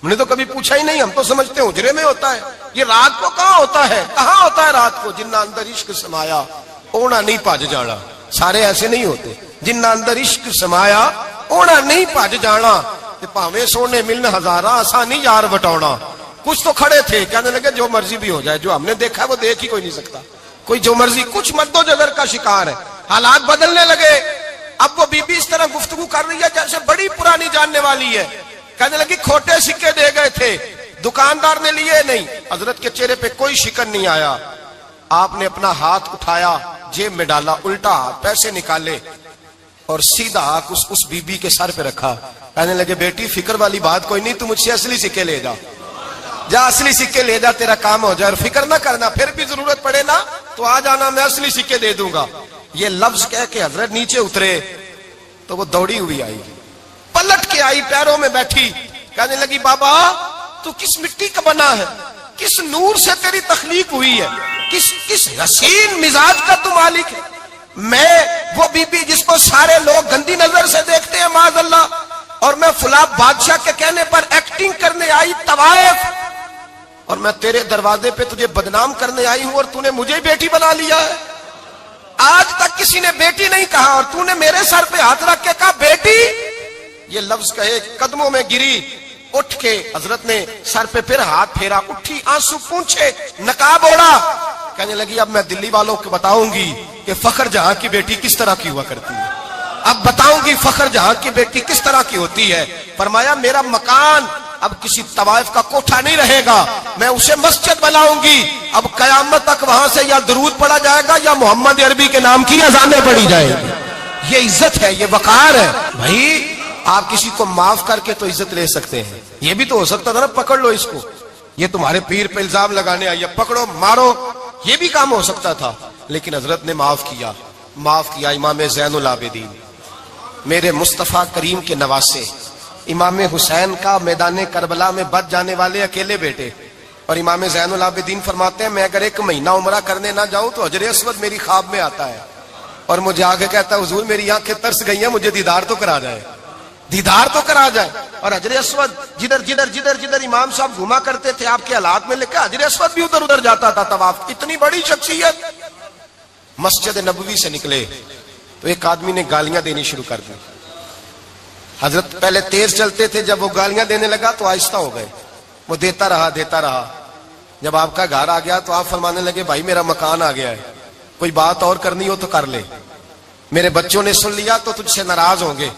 ہم نے تو کبھی پوچھا ہی نہیں، ہم تو سمجھتے ہیں اجرے میں ہوتا ہے، یہ رات کو کہاں ہوتا ہے، کہاں ہوتا ہے رات کو. جنہ اندر عشق سمایا اونا نہیں پاج جانا. سارے ایسے نہیں ہوتے. جنہ اندر عشق سمایا اونا نہیں پاج جانا. پاویں سونے ملن ہزارہ آسانی یار بٹونا. کچھ تو کھڑے تھے کہنے لگے جو مرضی بھی ہو جائے، جو ہم نے دیکھا ہے وہ دیکھ ہی کوئی نہیں سکتا، کوئی جو مرضی. کچھ مد و جزر کا شکار ہے. حالات بدلنے لگے. اب وہ بی بی اس طرح گفتگو کر رہی ہے جیسے بڑی پرانی جاننے والی ہے. کہنے لگی کھوٹے سکے دے گئے تھے، دکاندار نے لیے نہیں. حضرت کے چہرے پہ کوئی شکن نہیں آیا. آپ نے اپنا ہاتھ اٹھایا، جیب میں ڈالا، الٹا ہاتھ، پیسے نکالے اور سیدھا ہاتھ اس بی بی کے سر پہ رکھا. کہنے لگے بیٹی فکر والی بات کوئی نہیں، تو مجھ سے اصلی سکے لے جا، جا اصلی سکے لے جا، تیرا کام ہو جائے. اور فکر نہ کرنا، پھر بھی ضرورت پڑے نا تو آ جانا، میں اصلی سکے دے دوں گا. یہ لفظ کہہ کے حضرت نیچے اترے تو وہ دوڑی ہوئی آئی، پلٹ کے آئی، پیروں میں بیٹھی. کہنے لگی بابا تو کس مٹی کا بنا ہے، کس نور سے تیری تخلیق ہوئی ہے، کس حسین مزاج کا تو مالک ہے. میں وہ بی بی جس کو سارے لوگ گندی نظر سے دیکھتے ہیں معاذ اللہ، اور میں فلاں بادشاہ کے کہنے پر ایکٹنگ کرنے آئی طوائف، اور میں تیرے دروازے پہ تجھے بدنام کرنے آئی ہوں اور تو نے مجھے بیٹی بنا لیا ہے. آج تک کسی نے بیٹی نہیں کہا اور تو نے میرے سر پہ ہاتھ رکھ کے کہا بیٹی. یہ لفظ کہے قدموں میں گری، اٹھ کے حضرت نے سر پہ پھر ہاتھ پھیرا، اٹھی، آنسو پونچھے، نقاب اوڑا. کہنے لگی اب میں دلی والوں کو بتاؤں گی کہ فخر جہاں کی بیٹی کس طرح کی ہوا کرتی ہے، اب بتاؤں گی فخر جہاں کی بیٹی کس طرح کی ہوتی ہے. فرمایا میرا مکان اب کسی طوائف کا کوٹھا نہیں رہے گا، میں اسے مسجد بناؤں گی. اب قیامت تک وہاں سے یا درود پڑھا جائے گا یا محمد عربی کے نام کی اذانیں پڑھی جائیں گی. یہ عزت ہے، یہ وقار ہے. بھائی آپ کسی کو معاف کر کے تو عزت لے سکتے ہیں. یہ بھی تو ہو سکتا تھا نا پکڑ لو اس کو، یہ تمہارے پیر پہ الزام لگانے آئی ہے، پکڑو مارو، یہ بھی کام ہو سکتا تھا. لیکن حضرت نے معاف کیا. معاف کیا. امام زین العابدین میرے مصطفیٰ کریم کے نواسے، امام حسین کا میدان کربلا میں بچ جانے والے اکیلے بیٹے، اور امام زین العابدین فرماتے ہیں میں اگر 1 مہینہ عمرہ کرنے نہ جاؤں تو حجر اسود میری خواب میں آتا ہے اور مجھے آگے کہتا ہے حضور میری آنکھیں ترس گئی ہیں، مجھے دیدار تو کرا جائے، دیدار تو کرا جائے۔ اور حجر اسود جدھر جدھر جدھر جدھر امام صاحب گھوما کرتے تھے آپ کے حالات میں لکھا حجر اسود بھی ادھر ادھر جاتا تھا طواف۔ اتنی بڑی شخصیت۔ مسجد نبوی سے نکلے تو ایک آدمی نے گالیاں دینی شروع کر دی۔ حضرت پہلے تیز چلتے تھے، جب وہ گالیاں دینے لگا تو آہستہ ہو گئے، وہ دیتا رہا۔ جب آپ کا گھر آ گیا تو آپ فرمانے لگے بھائی میرا مکان آ گیا ہے، کوئی بات اور کرنی ہو تو کر لے، میرے بچوں نے سن لیا تو تجھ سے ناراض ہوں گے۔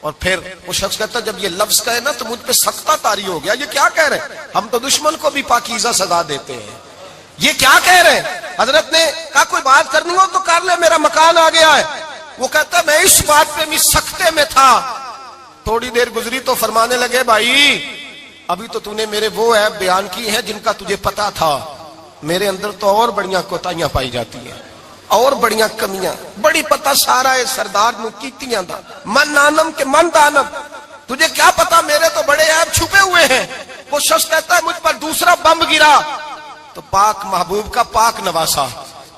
اور پھر وہ شخص کہتا جب یہ لفظ کہے نا تو مجھ پہ سختہ طاری ہو گیا، یہ کیا کہہ رہے ہیں؟ ہم تو دشمن کو بھی پاکیزہ سزا دیتے ہیں، یہ کیا کہہ رہے ہیں؟ حضرت نے کہا کوئی بات کرنی ہو تو کر لے، میرا مکان آ گیا ہے۔ وہ کہتا میں اس بات پہ بھی سختے میں تھا۔ تھوڑی دیر گزری تو فرمانے لگے بھائی ابھی تو نے میرے وہ عیب بیان کی ہے جن کا تجھے پتا تھا، میرے اندر تو اور بڑیاں کوتاہیاں پائی جاتی ہیں، اور بڑیاں کمیاں، بڑی پتا سارا ہے سردار نو کیتیاں دا من نانم کے من دانم، تجھے کیا پتا میرے تو بڑے عیب چھپے ہوئے ہیں۔ وہ شخص کہتا ہے مجھ پر دوسرا بم گرا تو پاک محبوب کا پاک نواسا،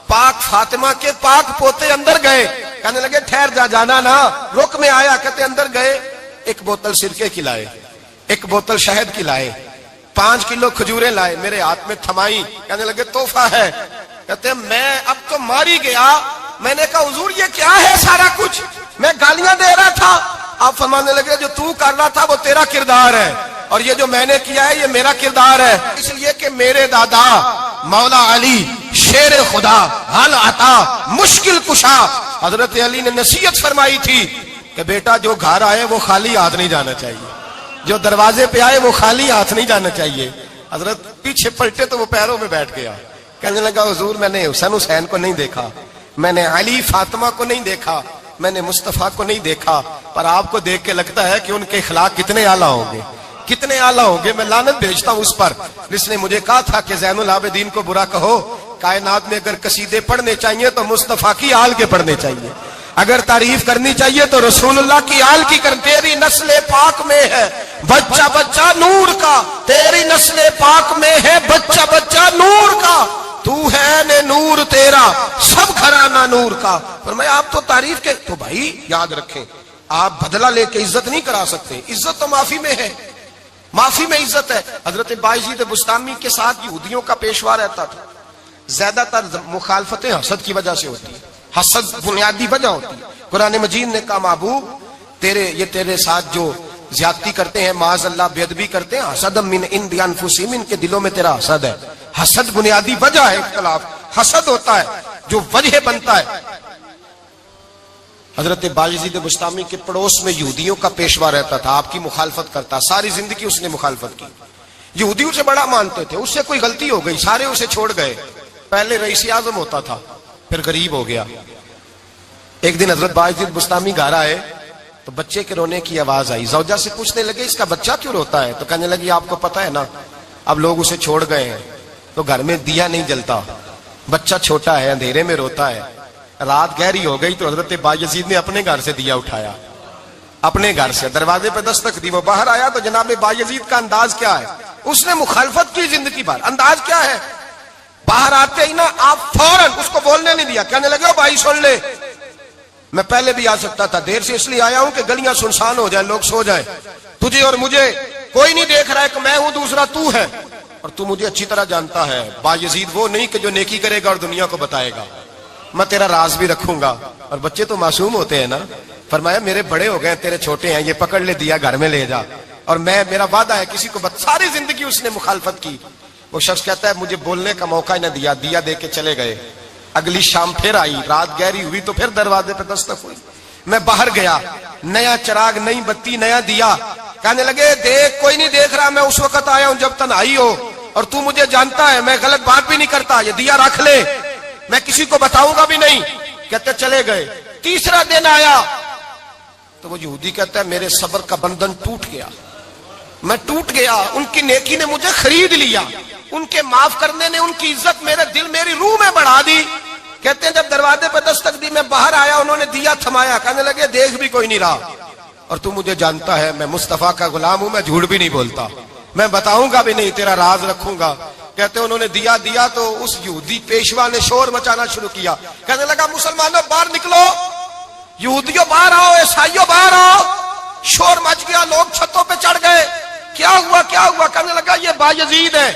پاک فاطمہ کے پاک پوتے اندر گئے، کہنے لگے ٹھہر جانا نا، رک میں آیا، کہتے اندر گئے، 1 بوتل سرکے کی لائے، 1 بوتل شہد کی لائے، 5 کلو کھجوریں لائے، میرے ہاتھ میں تھمائی، کہنے لگے تحفہ ہے۔ کہتے ہیں میں اب تو ماری گیا، میں نے کہا حضور یہ کیا ہے سارا کچھ، میں گالیاں دے رہا تھا۔ آپ فرمانے لگے جو تو کر رہا تھا وہ تیرا کردار ہے اور یہ جو میں نے کیا ہے یہ میرا کردار ہے، اس لیے کہ میرے دادا مولا علی شیر خدا حل عطا مشکل کشا، حضرت علی نے نصیحت فرمائی تھی کہ بیٹا جو گھر آئے وہ خالی ہاتھ نہیں جانا چاہیے، جو دروازے پہ آئے وہ خالی ہاتھ نہیں جانا چاہیے۔ حضرت پیچھے پلٹے تو وہ پیروں میں بیٹھ گیا، کہنے لگا حضور میں نے حسین کو نہیں دیکھا، میں نے علی فاطمہ کو نہیں دیکھا، میں نے مصطفیٰ کو نہیں دیکھا، پر آپ کو دیکھ کے لگتا ہے کہ ان کے اخلاق کتنے اعلیٰ ہوں گے، کتنے اعلیٰ ہوں گے۔ میں لعنت بھیجتا ہوں اس پر جس نے مجھے کہا تھا کہ زین العابدین کو برا کہو، کائنات میں اگر قصیدے پڑھنے چاہیے تو مصطفیٰ کی آل کے پڑھنے چاہیے، اگر تعریف کرنی چاہیے تو رسول اللہ کی آل کی کر۔ تیری نسل پاک میں ہے بچہ بچہ نور کا، تیری نسل پاک میں ہے بچہ بچہ نور کا، تو ہے نے نور تیرا سب گھرانہ نور کا۔ فرمایا آپ تو تعریف کے، تو بھائی یاد رکھیں آپ بدلہ لے کے عزت نہیں کرا سکتے، عزت تو معافی میں ہے، معافی میں عزت ہے۔ حضرت بایزید بستامی کے ساتھ یہودیوں کا پیشوا رہتا تھا، زیادہ تر مخالفتیں حسد کی وجہ سے ہوتی ہیں، حسد بنیادی وجہ ہوتی ہے۔ قرآن مجید نے کہا محبوب تیرے ساتھ جو زیادتی کرتے ہیں، معاذ اللہ بے ادبی کرتے ہیں، حسد من عند انفسہم، ان کے دلوں میں تیرا حسد ہے۔ حسد بنیادی وجہ ہے، اختلاف حسد ہوتا ہے جو وجہ بنتا ہے۔ حضرت بایزید بستامی کے پڑوس میں یہودیوں کا پیشوا رہتا تھا، آپ کی مخالفت کرتا، ساری زندگی اس نے مخالفت کی، یہودی اسے بڑا مانتے تھے، اس سے کوئی غلطی ہو گئی سارے اسے چھوڑ گئے، پہلے رئیس اعظم ہوتا تھا پھر غریب ہو گیا۔ ایک دن حضرت بایزید بستامی گھر آئے تو بچے کے رونے کی آواز آئی، زوجہ سے پوچھنے لگے اس کا بچہ کیوں روتا ہے؟ تو کہنے لگی آپ کو پتہ ہے نا اب لوگ اسے چھوڑ گئے ہیں تو گھر میں دیا نہیں جلتا، بچہ چھوٹا ہے اندھیرے میں روتا ہے۔ رات گہری ہو گئی تو حضرت بایزید نے اپنے گھر سے دیا اٹھایا، اپنے گھر سے دروازے پہ دستک دی، وہ باہر آیا تو جناب بایزید کا انداز کیا ہے، اس نے مخالفت کی زندگی بھر، انداز کیا ہے، باہر آتے ہی نا آپ فوراً اس کو بولنے نہیں دیا، کہنے لگے بھائی سن لے میں پہلے بھی آ سکتا تھا، دیر سے اس لیے آیا ہوں کہ گلیاں سنسان ہو جائیں، لوگ سو جائیں، تجھے اور مجھے کوئی نہیں دیکھ رہا ہے کہ میں ہوں دوسرا تو ہے، اور تو مجھے اچھی طرح جانتا ہے بایزید وہ نہیں کہ جو نیکی کرے گا اور دنیا کو بتائے گا، میں تیرا راز بھی رکھوں گا۔ اور بچے تو معصوم ہوتے ہیں نا، فرمایا میرے بڑے ہو گئے تیرے چھوٹے ہیں، یہ پکڑ لے دیا گھر میں لے جا، اور میرا وعدہ ہے کسی کو ساری زندگی اس نے مخالفت کی۔ وہ شخص کہتا ہے مجھے بولنے کا موقع نہ دیا، دیا دے کے چلے گئے۔ اگلی شام پھر آئی، رات گہری ہوئی تو پھر دروازے پہ دستک ہوئی، میں باہر گیا، نیا چراغ نئی بتی نیا دیا، کہنے لگے دیکھ کوئی نہیں دیکھ رہا، میں اس وقت آیا ہوں جب تنہائی ہو اور تو مجھے جانتا ہے، میں غلط بات بھی نہیں کرتا، یہ دیا رکھ لے، میں کسی کو بتاؤں گا بھی نہیں۔ کہتے چلے گئے۔ تیسرا دن آیا تو وہ یہودی کہتا ہے میرے صبر کا بندھن ٹوٹ گیا، میں ٹوٹ گیا، ان کی نیکی نے مجھے خرید لیا، ان کے معاف کرنے نے ان کی عزت میرے دل میری روح میں بڑھا دی۔ کہتے ہیں جب دروازے پہ دستک دی میں باہر آیا، انہوں نے دیا تھمایا، کہنے لگے دیکھ بھی کوئی نہیں رہا، اور تو مجھے جانتا ہے میں مصطفیٰ کا غلام ہوں، میں جھوٹ بھی نہیں بولتا، میں بتاؤں گا بھی نہیں، تیرا راز رکھوں گا۔ کہتے انہوں نے دیا تو اس یہودی پیشوا نے شور مچانا شروع کیا، کہنے لگا مسلمانوں باہر نکلو، یہودیوں باہر آؤ، عیسائیوں باہر آؤ۔ شور مچ گیا، لوگ چھتوں پہ چڑھ گئے، کیا ہوا کیا ہوا؟ کہنے لگا یہ بایزید ہے،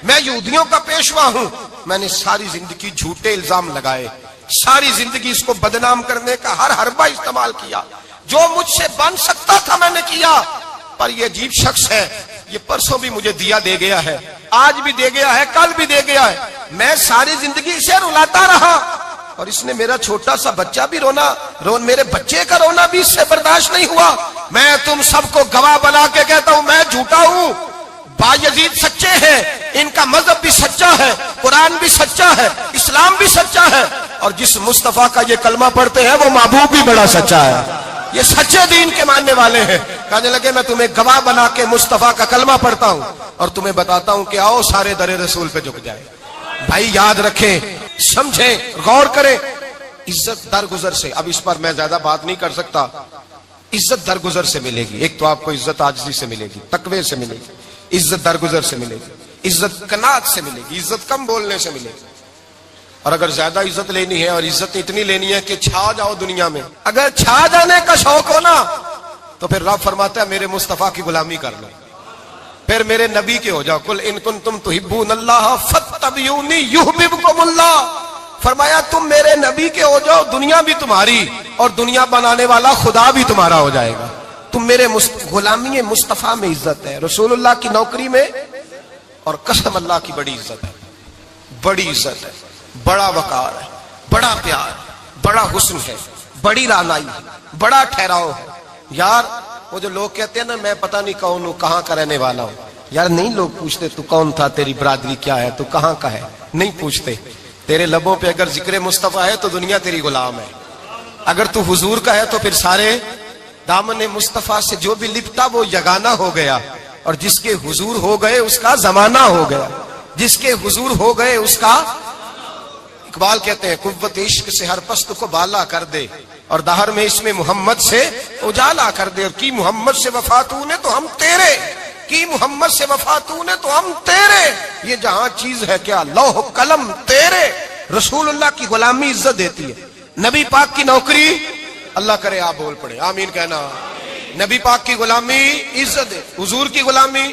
میں یہودیوں کا پیشوا ہوں، میں نے ساری زندگی جھوٹے الزام لگائے، ساری زندگی اس کو بدنام کرنے کا ہر حربہ استعمال کیا، جو مجھ سے بن سکتا تھا میں نے کیا، پر یہ عجیب شخص ہے، یہ پرسوں بھی مجھے دیا دے گیا ہے، آج بھی دے گیا ہے، کل بھی دے گیا ہے، میں ساری زندگی اسے رلاتا رہا، اور اس نے میرا چھوٹا سا بچہ بھی میرے بچے کا رونا بھی اس سے برداشت نہیں ہوا۔ میں تم سب کو گواہ بنا کے کہتا ہوں میں جھوٹا ہوں، بایزید سچے ہیں، ان کا مذہب بھی سچا ہے، قرآن بھی سچا ہے، اسلام بھی سچا ہے، اور جس مصطفیٰ کا یہ کلمہ پڑھتے ہیں وہ محبوب بھی بڑا سچا ہے، یہ سچے دین کے ماننے والے ہیں۔ کہنے لگے میں تمہیں گواہ بنا کے مصطفیٰ کا کلمہ پڑھتا ہوں اور تمہیں بتاتا ہوں کہ آؤ سارے در رسول پہ جھک جائے۔ بھائی یاد رکھیں، سمجھیں، غور کریں، عزت درگزر سے، اب اس پر میں زیادہ بات نہیں کر سکتا، عزت درگزر سے ملے گی۔ ایک تو آپ کو عزت عاجزی سے ملے گی، تقوی سے ملے گی، عزت درگزر سے ملے گی، عزت قناعت سے ملے گی، عزت کم بولنے سے ملے گی۔ اور اگر زیادہ عزت لینی ہے اور عزت اتنی لینی ہے کہ چھا جاؤ دنیا میں، اگر چھا جانے کا شوق ہو نا تو پھر رب فرماتا ہے میرے مصطفیٰ کی غلامی کر لو، پھر میرے نبی کے ہو جاؤ، قل ان کنتم تحبون اللہ فاتبعونی یحببکم اللہ، فرمایا تم میرے نبی کے ہو جاؤ، دنیا بھی تمہاری اور دنیا بنانے والا خدا بھی تمہارا ہو جائے گا۔ تم میرے غلامی مصطفیٰ میں عزت ہے، رسول اللہ کی نوکری میں، اور قسم اللہ کی بڑی عزت ہے، بڑی عزت ہے، بڑا وقار ہے، بڑا پیار، بڑا حسن ہے، بڑی رعنائی ہے، بڑا ٹھہراؤ ہے۔ یار وہ جو لوگ کہتے ہیں نا میں پتہ نہیں کون ہوں، کہاں کا رہنے والا ہوں، یار نہیں لوگ پوچھتے تو کون تھا، تیری برادری کیا ہے، تو کہاں کا ہے، نہیں پوچھتے۔ تیرے لبوں پہ اگر ذکر مصطفیٰ ہے تو دنیا تیری غلام ہے، اگر تو حضور کا ہے تو پھر سارے دامن مصطفیٰ سے جو بھی لپٹا وہ یگانہ ہو گیا، اور جس کے حضور ہو گئے اس کا زمانہ ہو گیا، جس کے حضور ہو گئے اس کا، اقبال کہتے ہیں قوت عشق سے ہر پست کو بالا کر دے، اور دہر میں اس میں محمد سے اجالا کر دے، اور کی محمد سے وفا تو نے تو ہم تیرے، کی محمد سے وفا تو نے تو ہم تیرے، یہ جہاں چیز ہے کیا لوح قلم تیرے۔ رسول اللہ کی غلامی عزت دیتی ہے، نبی پاک کی نوکری، اللہ کرے آپ بول پڑے آمین کہنا، نبی پاک کی غلامی عزت ہے، حضور کی غلامی۔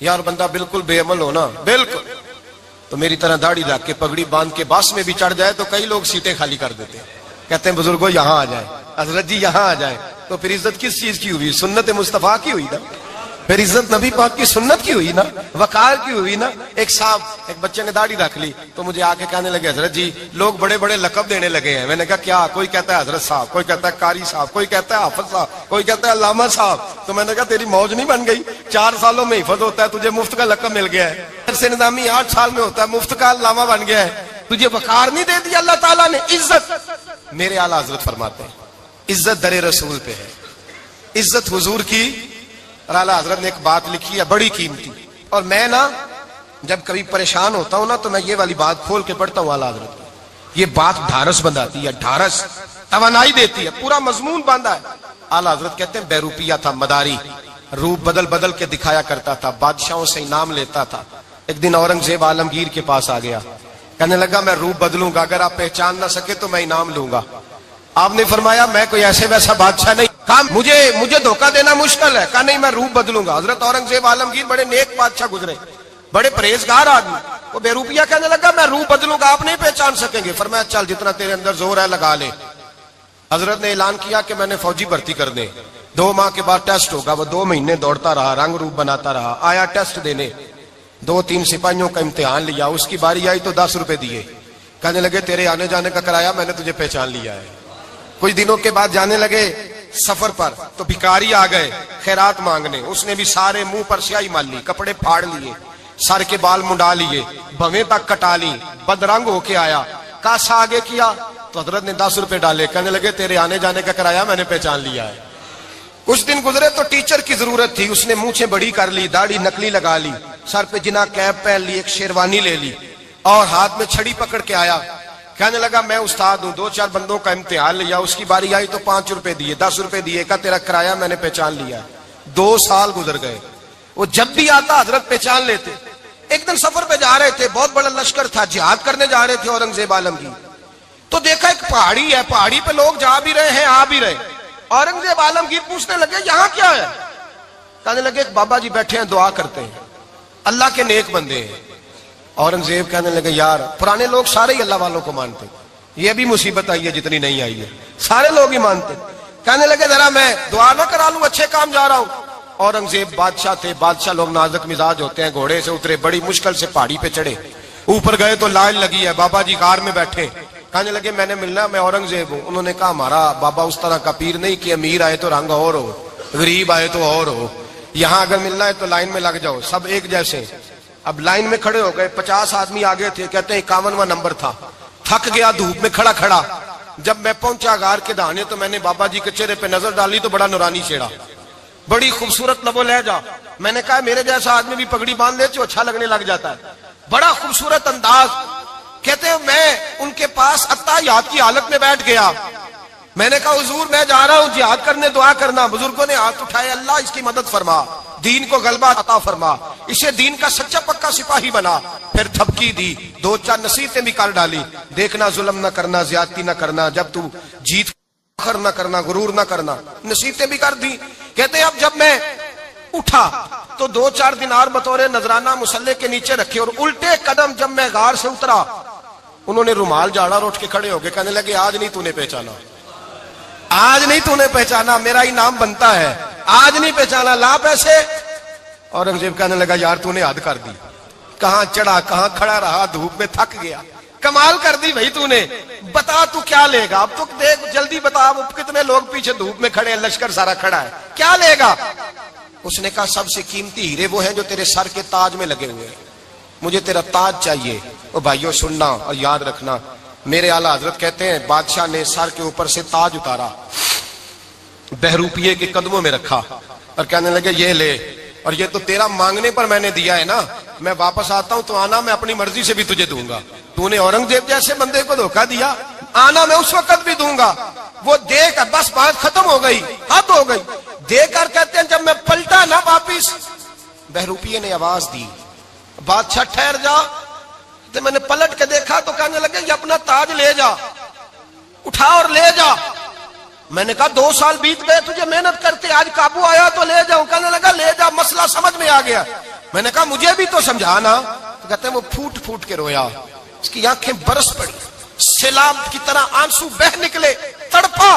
یار بندہ بالکل بے عمل ہو نا، بالکل، تو میری طرح داڑھی رکھ کے پگڑی باندھ کے باس میں بھی چڑھ جائے تو کئی لوگ سیٹیں خالی کر دیتے ہیں، کہتے ہیں بزرگوں یہاں آ جائے، حضرت جی یہاں آ جائے، تو پھر عزت کس چیز کی ہوئی؟ سنت مصطفیٰ کی ہوئی نا، پھر عزت نبی پاک کی سنت کی ہوئی نا، وقار کی ہوئی نا۔ ایک صاحب، ایک بچے نے داڑھی رکھ لی تو مجھے آ کے کہنے لگے حضرت جی لوگ بڑے بڑے لقب دینے لگے ہیں۔ میں نے کہا کیا؟ کوئی کہتا ہے حضرت صاحب، کوئی کہتا ہے قاری صاحب، کوئی کہتا ہے حافظ صاحب، کوئی کہتا ہے علامہ صاحب۔ تو میں نے کہا تیری موج نہیں بن گئی، 4 سالوں میں حفظ ہوتا ہے، تجھے مفت کا لقب مل گیا ہے، سے نظامی 8 سال میں ہوتا ہے، مفت کا علامہ بن گیا ہے، تجھے وقار نہیں دے دیا اللہ تعالیٰ نے، عزت۔ میرے اعلیٰ حضرت فرماتے ہیں عزت در رسول پہ ہے، عزت حضور کی۔ اور اعلیٰ حضرت نے ایک بات لکھی ہے بڑی قیمتی، اور میں نا جب کبھی پریشان ہوتا ہوں نا تو میں یہ والی بات کھول کے پڑھتا ہوں اعلیٰ حضرت، یہ بات ڈھارس بندھاتی ہے، ڈھارس توانائی دیتی ہے، پورا مضمون باندھا ہے۔ اعلیٰ حضرت کہتے ہیں بیروپیہ تھا مداری، روپ بدل بدل کے دکھایا کرتا تھا، بادشاہوں سے انعام لیتا تھا۔ ایک دن اورنگزیب عالمگیر کے پاس آ گیا، کہنے لگا میں روپ بدلوں گا، اگر آپ پہچان نہ سکے تو میں انعام لوں گا۔ آپ نے فرمایا میں کوئی ایسے ویسا بادشاہ نہیں، کہا مجھے دھوکہ دینا مشکل ہے، کہا نہیں میں روپ بدلوں گا۔ حضرت اورنگزیب عالمگیر بڑے نیک بادشاہ گزرے، بڑے پرہیزگار آدمی، وہ بے روپیہ کہنے لگا میں روپ بدلوں گا، آپ نہیں پہچان سکیں گے۔ فرمایا چل جتنا تیرے اندر زور ہے لگا لے۔ حضرت نے اعلان کیا کہ میں نے فوجی بھرتی کر دیں، 2 ماہ کے بعد ٹیسٹ ہوگا۔ وہ 2 مہینے دوڑتا رہا، رنگ روپ بناتا رہا، آیا ٹیسٹ دینے، 2-3 سپاہیوں کا امتحان لیا، اس کی باری آئی تو 10 روپے دیے، کہنے لگے تیرے آنے جانے کا کرایہ میں نے تجھے پہچان لیا ہے۔ کچھ دنوں کے بعد جانے لگے سفر پر تو بھکاری آ گئے خیرات مانگنے، اس نے بھی سارے منہ پر سیاہی مال لی، کپڑے پھاڑ لیے، سر کے بال منڈا لیے، بھویں تک کٹا لی، بدرنگ ہو کے آیا، کاسا آگے کیا تو حضرت نے 10 روپے ڈالے، کہنے لگے تیرے آنے جانے کا کرایہ میں نے پہچان لیا ہے۔ کچھ دن گزرے تو ٹیچر کی ضرورت تھی، اس نے مونچھیں بڑی کر لی، داڑھی نکلی لگا لی، سر پہ جنا کیپ پہن لی، ایک شیروانی لے لی، اور ہاتھ میں چھڑی پکڑ کے آیا، کہنے لگا میں استاد ہوں، 2-4 بندوں کا امتحان لیا، اس کی باری آئی تو 5 روپے دیے، 10 روپے دیے، کہا تیرا کرایہ میں نے پہچان لیا ہے۔ 2 سال گزر گئے، وہ جب بھی آتا حضرت پہچان لیتے، ایک دن سفر پہ جا رہے تھے، بہت بڑا لشکر تھا، جہاد کرنے جا رہے تھے اورنگزیب عالم کی. تو دیکھا ایک پہاڑی ہے، پہاڑی پہ لوگ جا بھی رہے ہیں آ بھی رہے. اورنگزیب عالمگیر پوچھنے لگے یہاں کیا ہے؟ کہنے لگے ایک بابا جی بیٹھے ہیں دعا کرتے ہیں، اللہ کے نیک بندے ہیں. اورنگزیب کہنے لگے یار پرانے لوگ سارے ہی اللہ والوں کو مانتے، یہ بھی مصیبت آئی ہے جتنی نہیں آئی ہے، سارے لوگ ہی مانتے. کہنے لگے ذرا میں دعا نہ کرا لوں، اچھے کام جا رہا ہوں. اورنگزیب بادشاہ تھے، بادشاہ لوگ نازک مزاج ہوتے ہیں، گھوڑے سے اترے، بڑی مشکل سے پہاڑی پہ چڑھے، اوپر گئے تو لائن لگی ہے، بابا جی غار میں بیٹھے. کہنے لگے میں نے ملنا، میں اورنگزیب ہوں. انہوں نے کہا ہمارا بابا اس طرح کا پیر نہیں کہ امیر آئے تو رنگ اور ہو، غریب آئے تو اور ہو، یہاں اگر ملنا ہے تو لائن میں لگ جاؤ، سب ایک جیسے. اب لائن میں کھڑے ہو گئے، 50 آدمی آگے تھے، کہتے ہیں 51واں نمبر تھا. تھک گیا دھوپ میں کھڑا کھڑا. جب میں پہنچا غار کے دہانے تو میں نے بابا جی کے چہرے پہ نظر ڈالی تو بڑا نورانی چہرہ، بڑی خوبصورت لب و لہجہ. میں نے کہا میرے جیسا آدمی بھی پگڑی باندھ لے تو اچھا لگنے لگ جاتا ہے، بڑا خوبصورت انداز. کہتے ہیں میں ان کے پاس اتحیات کی حالت میں بیٹھ گیا. میں نے کہا حضور میں جا رہا ہوں جہاد کرنے، دعا کرنا. بزرگوں نے ہاتھ اٹھائے، اللہ اس کی مدد فرما، دین کو غلبہ عطا فرما، اسے دین کا سچا پکا سپاہی بنا. پھر تھپکی دی، 2-4 نصیحتیں بھی کر ڈالی، دیکھنا ظلم نہ کرنا، زیادتی نہ کرنا، جب تو جیت فخر نہ کرنا، غرور نہ کرنا، نصیحتیں بھی کر دی. کہتے ہیں اب جب میں اٹھا تو 2-4 دینار بطور نذرانہ مسلح کے نیچے رکھے، اور الٹے قدم جب میں غار سے اترا انہوں نے رومال جھاڑا اور اٹھ کے کھڑے ہو گئے. کہنے لگے آج نہیں تو نے پہچانا، آج نہیں تو نے پہچانا، میرا ہی نام بنتا ہے، آج نہیں پہچانا، لا پیسے. اورنگزیب کہنے لگا یار تو نے حد کر دی، کہاں چڑھا کہاں کھڑا رہا، دھوپ میں تھک گیا، کمال کر دی بھائی تو نے. بتا تو کیا لے گا اب، تو دیکھ جلدی بتا، اب کتنے لوگ پیچھے دھوپ میں کھڑے ہیں، لشکر سارا کھڑا ہے، کیا لے گا؟ اس نے کہا سب سے قیمتی ہیرے وہ ہیں جو تیرے سر کے تاج میں لگے ہوئے ہیں، مجھے تیرا تاج چاہیے. او بھائیو سننا اور یاد رکھنا، میرے اعلیٰ حضرت کہتے ہیں بادشاہ نے سر کے اوپر سے تاج اتارا، بہروپیے کے قدموں میں رکھا اور کہنے لگے یہ لے، اور یہ تو تیرا مانگنے پر میں نے دیا ہے نا، میں واپس آتا ہوں تو آنا میں اپنی مرضی سے بھی تجھے دوں گا. تو نے اورنگزیب جیسے بندے کو دھوکہ دیا، آنا میں اس وقت بھی دوں گا. وہ دے کر بس بات ختم ہو گئی، حد ہو گئی. دے کر کہتے ہیں جب میں پلٹا نا واپس، بہروپیے نے آواز دی بادشاہ ٹھہر جا. تو میں نے پلٹ کے دیکھا تو کہنے لگے یہ اپنا تاج لے جا، اٹھا اور لے جا. میں نے کہا 2 سال بیت گئے تجھے محنت کرتے، آج قابو آیا تو لے جاؤں. کہنے لگا لے جا، مسئلہ سمجھ میں آ گیا. میں نے کہا مجھے بھی تو سمجھانا. تو کہتے ہیں وہ پھوٹ پھوٹ کے رویا، اس کی آنکھیں برس پڑی، سیلاب کی طرح آنسو بہ نکلے، تڑپا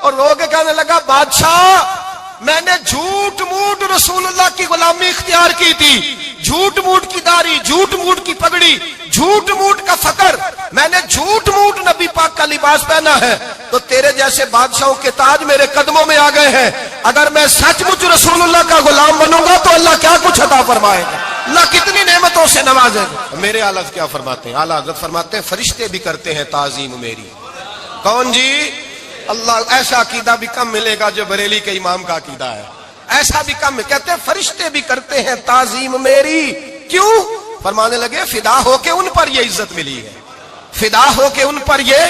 اور رو کے کہنے لگا بادشاہ میں نے جھوٹ موٹ رسول اللہ کی غلامی اختیار کی تھی، جھوٹ موٹ کی داڑھی، جھوٹ موٹ کی پگڑی، جھوٹ موٹ کا فقر، میں نے جھوٹ موٹ نبی پاک کا لباس پہنا ہے، تو تیرے جیسے بادشاہوں کے تاج میرے قدموں میں آ گئے ہیں. اگر میں سچ مچ رسول اللہ کا غلام بنوں گا تو اللہ کیا کچھ عطا فرمائے گا، اللہ کتنی نعمتوں سے نوازے گا. میرے اعلیٰ حضرت کیا فرماتے ہیں؟ اعلیٰ حضرت فرماتے ہیں فرشتے بھی کرتے ہیں تعظیم میری. کون جی؟ اللہ. ایسا عقیدہ بھی کم ملے گا جو بریلی کے امام کا عقیدہ ہے، ایسا بھی کم. کہتے ہیں فرشتے بھی کرتے ہیں تعظیم میری. کیوں؟ فرمانے لگے فدا ہو کے ان پر یہ عزت ملی ہے، فدا ہو کے ان پر یہ.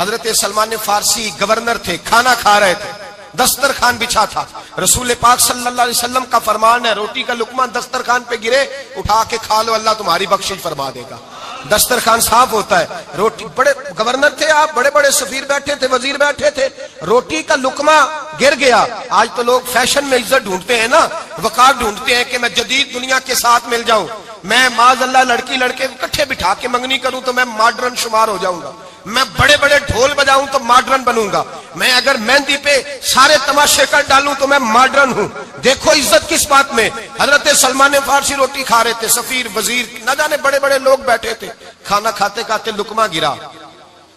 حضرت سلمان فارسی گورنر تھے، کھانا کھا رہے تھے، دسترخوان بچھا تھا. رسول پاک صلی اللہ علیہ وسلم کا فرمان ہے روٹی کا لقمہ دسترخوان پہ گرے اٹھا کے کھا لو، اللہ تمہاری بخشش فرما دے گا. دسترخوان صاف ہوتا ہے. روٹی، بڑے گورنر تھے آپ، بڑے بڑے سفیر بیٹھے تھے، وزیر بیٹھے تھے، روٹی کا لقمہ گر گیا. آج تو لوگ فیشن میں عزت ڈھونڈتے ہیں نا، وقار ڈھونڈتے ہیں کہ میں جدید دنیا کے ساتھ مل جاؤں، میں معاذ اللہ لڑکی لڑکے اکٹھے بٹھا کے منگنی کروں تو میں ماڈرن شمار ہو جاؤں گا، میں بڑے بڑے ڈھول بجاؤں تو ماڈرن بنوں گا، میں اگر مہندی پہ سارے تماشے کر ڈالوں تو میں ماڈرن ہوں. دیکھو عزت کس بات میں. حضرت سلمان فارسی روٹی کھا رہے تھے، سفیر وزیر نہ جانے بڑے بڑے لوگ بیٹھے تھے، کھانا کھاتے کھاتے لقمہ گرا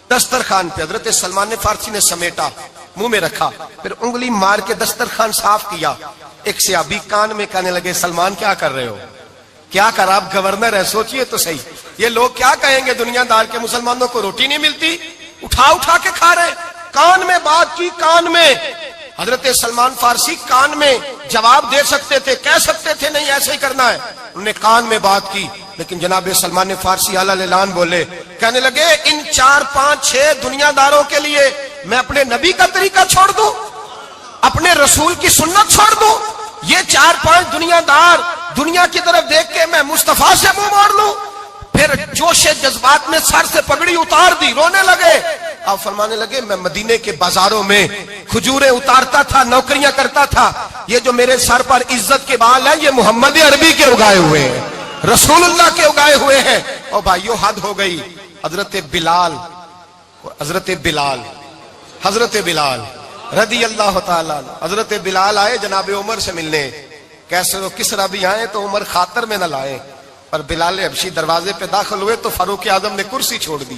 دسترخوان پہ. حضرت سلمان فارسی نے سمیٹا، منہ میں رکھا، پھر انگلی مار کے دسترخوان صاف کیا. ایک صحابی کان میں کہنے لگے سلمان کیا کر رہے ہو، کیا کر، آپ گورنر ہے، سوچئے تو صحیح، یہ لوگ کیا کہیں گے دنیا دار کے مسلمانوں کو روٹی نہیں ملتی، اٹھا اٹھا کے کھا رہے. کان میں بات کی، کان میں. حضرت سلمان فارسی کان میں جواب دے سکتے تھے، کہہ سکتے تھے نہیں ایسے ہی کرنا ہے، انہوں نے کان میں بات کی. لیکن جناب سلمان فارسی اعلیٰ اعلان بولے، کہنے لگے ان 4 5 6 دنیا داروں کے لیے میں اپنے نبی کا طریقہ چھوڑ دوں، اپنے رسول کی سنت چھوڑ دوں، یہ 4-5 دنیا دار دنیا کی طرف دیکھ کے میں مصطفیٰ سے منہ موڑ لوں؟ پھر جوش جذبات میں سر سے پگڑی اتار دی، رونے لگے۔ آپ فرمانے لگے میں مدینے کے بازاروں میں کھجوریں اتارتا تھا، نوکریاں کرتا تھا، یہ جو میرے سر پر عزت کے بال ہیں یہ محمد عربی کے اگائے ہوئے ہیں، رسول اللہ کے اگائے ہوئے ہیں۔ اور بھائیو حد ہو گئی۔ حضرت بلال رضی اللہ تعالیٰ عنہ، حضرت بلال آئے جناب عمر سے ملنے، کیسے وہ کسرا بھی آئے تو عمر خاطر میں نہ لائے، اور بلال حبشی دروازے پہ داخل ہوئے تو فاروق اعظم نے کرسی چھوڑ دی،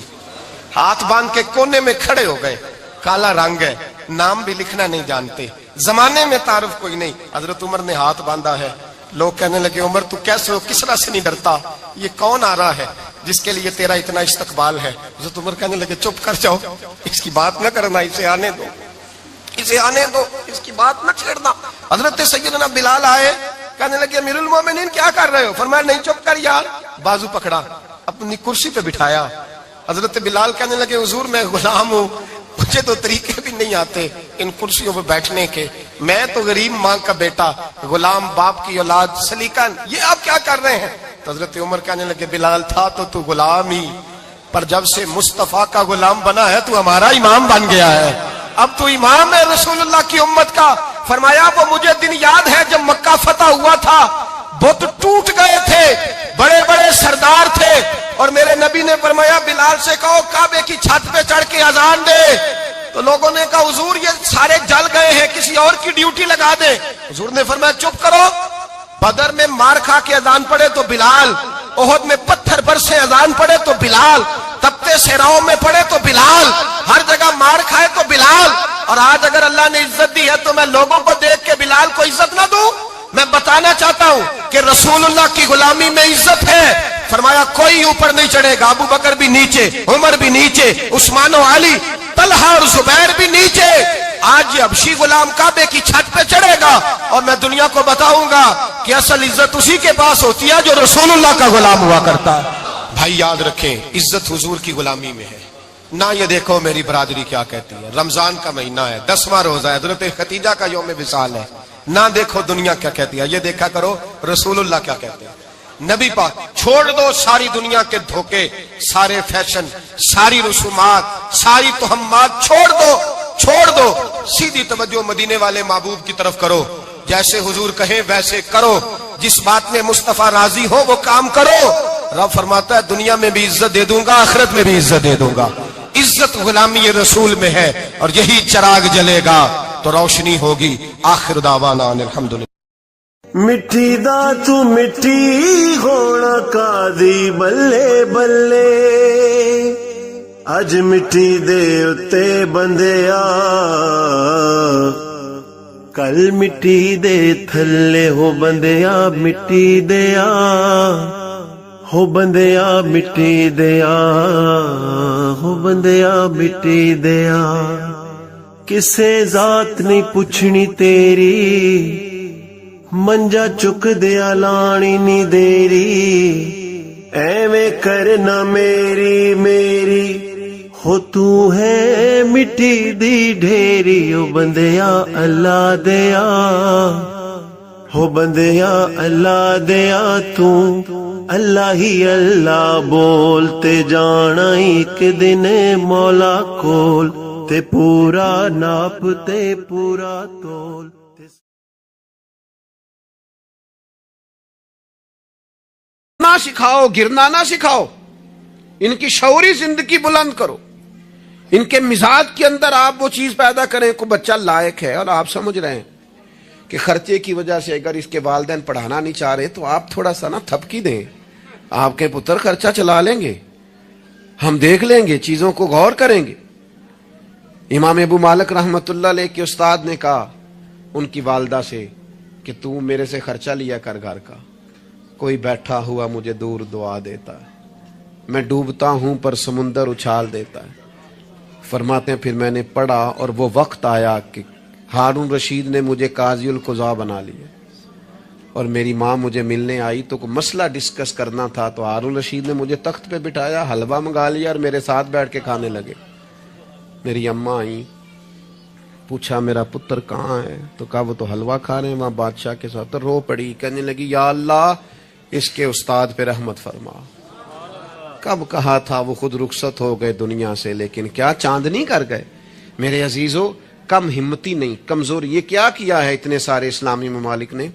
ہاتھ باندھ کے کونے میں کھڑے ہو گئے۔ کالا رنگ ہے، نام بھی لکھنا نہیں جانتے، زمانے میں تعارف کوئی نہیں۔ حضرت عمر نے ہاتھ باندھا ہے، لوگ کہنے لگے عمر تو کیسے ہو، کسرا سے نہیں ڈرتا، یہ کون آ رہا ہے جس کے لیے تیرا اتنا استقبال ہے؟ حضرت عمر کہنے لگے چپ کر جاؤ، اس کی بات نہ کرنا، اسے آنے دو، اسے آنے دو، اس کی بات نہ چھیڑنا۔ حضرت سیدنا بلال آئے، کہنے لگے امیر المومنین کیا کر رہے ہو؟ فرمایا نہیں چپ کر یار، بازو پکڑا، اپنی کرسی پہ بٹھایا۔ حضرت بلال کہنے لگے حضور میں غلام ہوں، مجھے تو طریقے بھی نہیں آتے ان کرسیوں پہ بیٹھنے کے، میں تو غریب ماں کا بیٹا، غلام باپ کی اولاد، سلیقہ، یہ آپ کیا کر رہے ہیں؟ تو حضرت عمر کہنے لگے بلال تھا تو غلام ہی، پر جب سے مصطفیٰ کا غلام بنا ہے تو ہمارا امام بن گیا ہے، اب تو امام ہے رسول اللہ کی امت کا۔ فرمایا وہ مجھے دن یاد ہے جب مکہ فتح ہوا تھا، بت ٹوٹ گئے تھے، بڑے بڑے سردار تھے، اور میرے نبی نے فرمایا بلال سے کہو کعبے کی چھت پہ چڑھ کے اذان دے۔ تو لوگوں نے کہا حضور یہ سارے جل گئے ہیں، کسی اور کی ڈیوٹی لگا دے۔ حضور نے فرمایا چپ کرو، بدر میں مار کھا کے اذان پڑے تو بلال، احد میں پتھر برسے اذان پڑے تو بلال، تپتے صحراؤں میں پڑے تو بلال، ہر جگہ مار کھائے تو بلال۔ اور آج اگر اللہ نے عزت دی ہے تو میں لوگوں کو دیکھ کے بلال کو عزت نہ دوں؟ میں بتانا چاہتا ہوں کہ رسول اللہ کی غلامی میں عزت ہے۔ فرمایا کوئی اوپر نہیں چڑھے گا، ابو بکر بھی نیچے، عمر بھی نیچے، عثمان و علی، طلحہ اور زبیر بھی نیچے۔ آج یہ حبشی غلام کعبے کی چھت پہ چڑھے گا اور میں دنیا کو بتاؤں گا کہ اصل عزت اسی کے پاس ہوتی ہے جو رسول اللہ کا غلام ہوا کرتا ہے۔ بھائی یاد رکھیں عزت حضور کی غلامی میں ہے، نہ یہ دیکھو میری برادری کیا کہتی ہے، رمضان کا مہینہ ہے، 10واں روزہ ہے، حضرت خدیجہ کا یوم وصال ہے، نہ دیکھو دنیا کیا کہتی ہے، یہ دیکھا کرو رسول اللہ کیا کہتے ہیں۔ نبی پاک چھوڑ دو ساری دنیا کے دھوکے، سارے فیشن، ساری رسومات، ساری تہمات چھوڑ دو، سیدھی توجہ مدینے والے محبوب کی طرف کرو، جیسے حضور کہیں ویسے کرو، جس بات میں مصطفیٰ راضی ہو وہ کام کرو۔ رب فرماتا ہے دنیا میں بھی عزت دے دوں گا، آخرت میں بھی عزت دے دوں گا۔ عزت غلامی رسول میں ہے، اور یہی چراغ جلے گا تو روشنی ہوگی۔ آخر دعوانا الحمدللہ۔ مٹی دا تو مٹی ہونا قاضی بلے بلے، اج مٹی دے اتے بندیا، کل مٹی دے تھلے ہو بندیا، مٹی دیا ہو بندیا، مٹی دیا ہو بندیا، مٹی دیا۔ کسے ذات نہیں پوچھنی تیری، منجا چک دیا لانی نی دیری، ایویں کرنا میری میری، ہو تو ہے مٹی دی ڈھیری، او بندیا اللہ دیا، ہو بندیا اللہ دیا، تو اللہ ہی اللہ بولتے جانا، ایک دن مولا کول تے پورا ناپ تے پورا تول۔ نہ سکھاؤ، گرنا نہ سکھاؤ، ان کی شعوری زندگی بلند کرو، ان کے مزاج کے اندر آپ وہ چیز پیدا کریں کہ بچہ لائق ہے۔ اور آپ سمجھ رہے ہیں کہ خرچے کی وجہ سے اگر اس کے والدین پڑھانا نہیں چاہ رہے تو آپ تھوڑا سا نا تھپکی دیں، آپ کے پتر خرچہ چلا لیں گے، ہم دیکھ لیں گے، چیزوں کو غور کریں گے۔ امام ابو مالک رحمت اللہ علیہ کے استاد نے کہا ان کی والدہ سے کہ تو میرے سے خرچہ لیا کر گھر کا، کوئی بیٹھا ہوا مجھے دور دعا دیتا ہے، میں ڈوبتا ہوں پر سمندر اچھال دیتا ہے۔ فرماتے ہیں پھر میں نے پڑھا اور وہ وقت آیا کہ ہارون رشید نے مجھے قاضی القضاء بنا لیا، اور میری ماں مجھے ملنے آئی تو کوئی مسئلہ ڈسکس کرنا تھا، تو ہارون رشید نے مجھے تخت پہ بٹھایا، حلوہ منگا لیا اور میرے ساتھ بیٹھ کے کھانے لگے۔ میری اماں آئیں، پوچھا میرا پتر کہاں ہے؟ تو کہا وہ تو حلوہ کھا رہے ہیں وہاں بادشاہ کے ساتھ. تو رو پڑی, کہنے لگی یا اللہ اس کے استاد پہ رحمت فرما. کب کہا تھا وہ خود رخصت ہو گئے دنیا سے, لیکن کیا چاندنی کر گئے. میرے عزیزو, کم ہمتی نہیں, کمزور. یہ کیا کیا ہے اتنے سارے اسلامی ممالک نے؟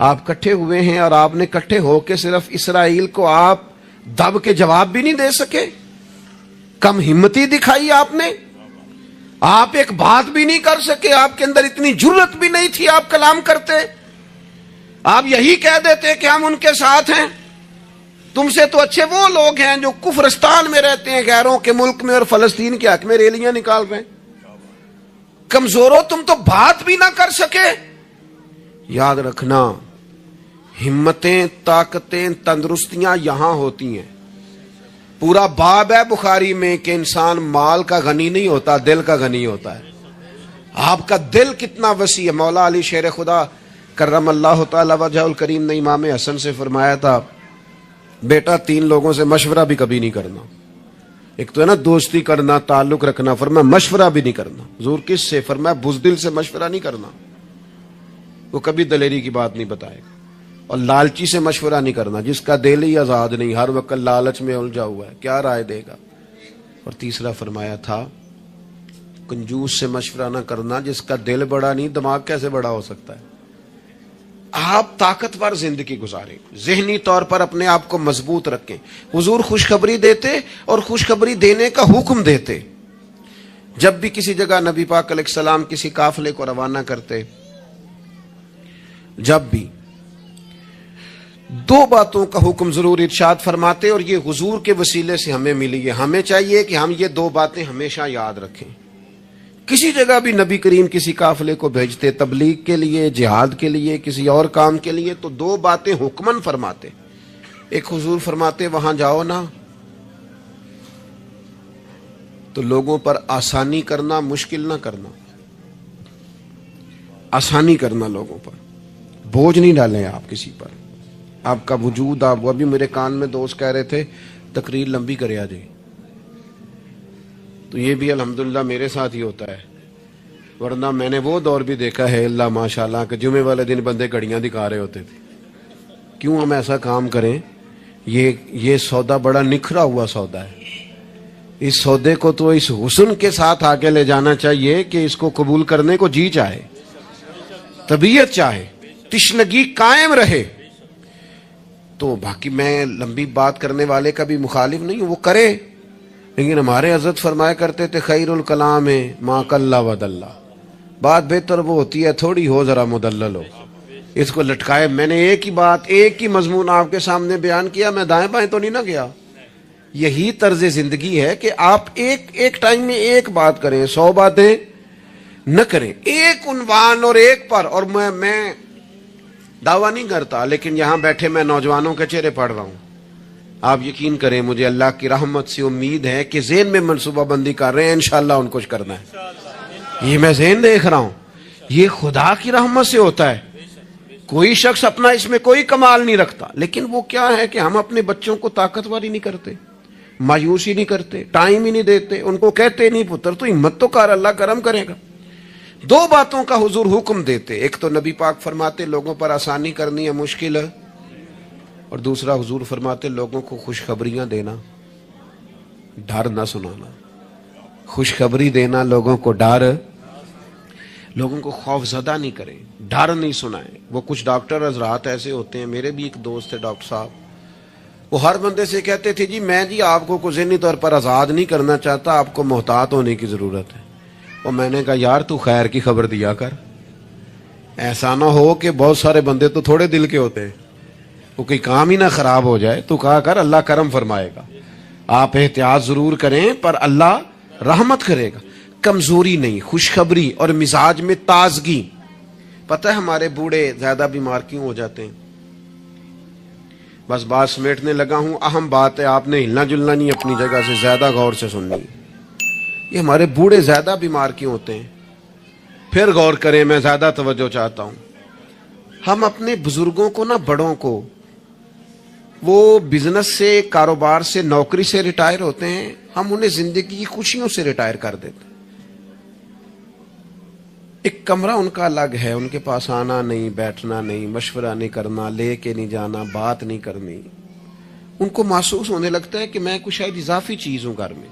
آپ کٹھے ہوئے ہیں اور آپ نے کٹھے ہو کے صرف اسرائیل کو آپ دب کے جواب بھی نہیں دے سکے. کم ہمتی دکھائی آپ نے. آپ ایک بات بھی نہیں کر سکے. آپ کے اندر اتنی جرت بھی نہیں تھی آپ کلام کرتے. آپ یہی کہہ دیتے کہ ہم ان کے ساتھ ہیں. تم سے تو اچھے وہ لوگ ہیں جو کفرستان میں رہتے ہیں, غیروں کے ملک میں, اور فلسطین کے حق میں ریلیاں نکال رہے ہیں. کمزوروں, تم تو بات بھی نہ کر سکے. یاد رکھنا, ہمتیں, طاقتیں, تندرستیاں یہاں ہوتی ہیں. پورا باب ہے بخاری میں کہ انسان مال کا غنی نہیں ہوتا, دل کا غنی ہوتا ہے. آپ کا دل کتنا وسیع ہے. مولا علی شیر خدا کرم اللہ تعالی وجہ الکریم نے امام حسن سے فرمایا تھا, بیٹا 3 لوگوں سے مشورہ بھی کبھی نہیں کرنا. ایک تو ہے نا دوستی کرنا, تعلق رکھنا, فرمایا مشورہ بھی نہیں کرنا. حضور کس سے؟ فرمایا بزدل سے مشورہ نہیں کرنا, وہ کبھی دلیری کی بات نہیں بتائے گا. اور لالچی سے مشورہ نہیں کرنا, جس کا دل ہی آزاد نہیں, ہر وقت لالچ میں الجھا ہوا ہے, کیا رائے دے گا. اور تیسرا فرمایا تھا کنجوس سے مشورہ نہ کرنا, جس کا دل بڑا نہیں, دماغ کیسے بڑا ہو سکتا ہے. آپ طاقتور زندگی گزاریں, ذہنی طور پر اپنے آپ کو مضبوط رکھیں. حضور خوشخبری دیتے اور خوشخبری دینے کا حکم دیتے. جب بھی کسی جگہ نبی پاک علیہ السلام کسی قافلے کو روانہ کرتے, جب بھی 2 باتوں کا حکم ضرور ارشاد فرماتے, اور یہ حضور کے وسیلے سے ہمیں ملی ہے. ہمیں چاہیے کہ ہم یہ 2 باتیں ہمیشہ یاد رکھیں. کسی جگہ بھی نبی کریم کسی قافلے کو بھیجتے, تبلیغ کے لیے, جہاد کے لیے, کسی اور کام کے لیے, تو 2 باتیں حکمن فرماتے. ایک حضور فرماتے وہاں جاؤ نا تو لوگوں پر آسانی کرنا, مشکل نہ کرنا. آسانی کرنا لوگوں پر, بوجھ نہیں ڈالیں آپ کسی پر. آپ کا وجود, آپ ابھی میرے کان میں دوست کہہ رہے تھے تقریر لمبی کرے آ جائے, تو یہ بھی الحمدللہ میرے ساتھ ہی ہوتا ہے. ورنہ میں نے وہ دور بھی دیکھا ہے اللہ ماشاءاللہ کہ جمعے والے دن بندے گھڑیاں دکھا رہے ہوتے تھے. کیوں ہم ایسا کام کریں؟ یہ سودا بڑا نکھرا ہوا سودا ہے. اس سودے کو تو اس حسن کے ساتھ آگے لے جانا چاہیے کہ اس کو قبول کرنے کو جی چاہے, طبیعت چاہے, تشنگی قائم رہے. تو باقی میں لمبی بات کرنے والے کا بھی مخالف نہیں ہوں, وہ کرے, لیکن ہمارے حضرت فرمایا کرتے تھے خیر الکلام ما قل ودل. بات بہتر وہ ہوتی ہے تھوڑی ہو, ذرا مدلل ہو. اس کو لٹکائے. میں نے ایک ہی بات, ایک ہی مضمون آپ کے سامنے بیان کیا, میں دائیں بائیں تو نہیں نہ گیا. یہی طرز زندگی ہے کہ آپ ایک ٹائم میں ایک بات کریں, 100 باتیں نہ کریں, ایک عنوان اور ایک پر. اور میں دعویٰ نہیں کرتا, لیکن یہاں بیٹھے میں نوجوانوں کے چہرے پڑھ رہا ہوں. آپ یقین کریں, مجھے اللہ کی رحمت سے امید ہے کہ ذہن میں منصوبہ بندی کر رہے ہیں, انشاءاللہ ان کو کچھ کرنا ہے. یہ میں ذہن دیکھ رہا ہوں, یہ خدا کی رحمت سے ہوتا ہے. کوئی شخص اپنا اس میں کوئی کمال نہیں رکھتا, لیکن وہ کیا ہے کہ ہم اپنے بچوں کو طاقتور ہی نہیں کرتے, مایوس ہی نہیں کرتے, ٹائم ہی نہیں دیتے. ان کو کہتے نہیں پتر تو ہمت تو کر, اللہ کرم کرے گا. 2 باتوں کا حضور حکم دیتے. ایک تو نبی پاک فرماتے لوگوں پر آسانی کرنی ہے, مشکل ہے. اور دوسرا حضور فرماتے لوگوں کو خوشخبریاں دینا, ڈر نہ سنانا. خوشخبری دینا لوگوں کو, ڈر, لوگوں کو خوف زدہ نہیں کریں, ڈر نہیں سنائیں. وہ کچھ ڈاکٹر حضرات ایسے ہوتے ہیں, میرے بھی ایک دوست ہے ڈاکٹر صاحب, وہ ہر بندے سے کہتے تھے جی میں آپ کو ذہنی طور پر آزاد نہیں کرنا چاہتا, آپ کو محتاط ہونے کی ضرورت ہے. اور میں نے کہا یار تو خیر کی خبر دیا کر, ایسا نہ ہو کہ بہت سارے بندے تو تھوڑے دل کے ہوتے ہیں, وہ کوئی کام ہی نہ خراب ہو جائے. تو کہا کر اللہ کرم فرمائے گا. آپ احتیاط ضرور کریں پر اللہ رحمت کرے گا. کمزوری نہیں, خوشخبری اور مزاج میں تازگی. پتہ ہے ہمارے بوڑھے زیادہ بیمار کیوں ہو جاتے ہیں؟ بس بات سمیٹنے لگا ہوں, اہم بات ہے, آپ نے ہلنا جلنا نہیں, اپنی جگہ سے زیادہ غور سے سننی. یہ ہمارے بوڑھے زیادہ بیمار کیوں ہوتے ہیں؟ پھر غور کریں, میں زیادہ توجہ چاہتا ہوں. ہم اپنے بزرگوں کو نا, بڑوں کو, وہ بزنس سے, کاروبار سے, نوکری سے ریٹائر ہوتے ہیں, ہم انہیں زندگی کی خوشیوں سے ریٹائر کر دیتے. ایک کمرہ ان کا الگ ہے, ان کے پاس آنا نہیں, بیٹھنا نہیں, مشورہ نہیں کرنا, لے کے نہیں جانا, بات نہیں کرنی. ان کو محسوس ہونے لگتا ہے کہ میں کچھ شاید اضافی چیز ہوں گھر میں.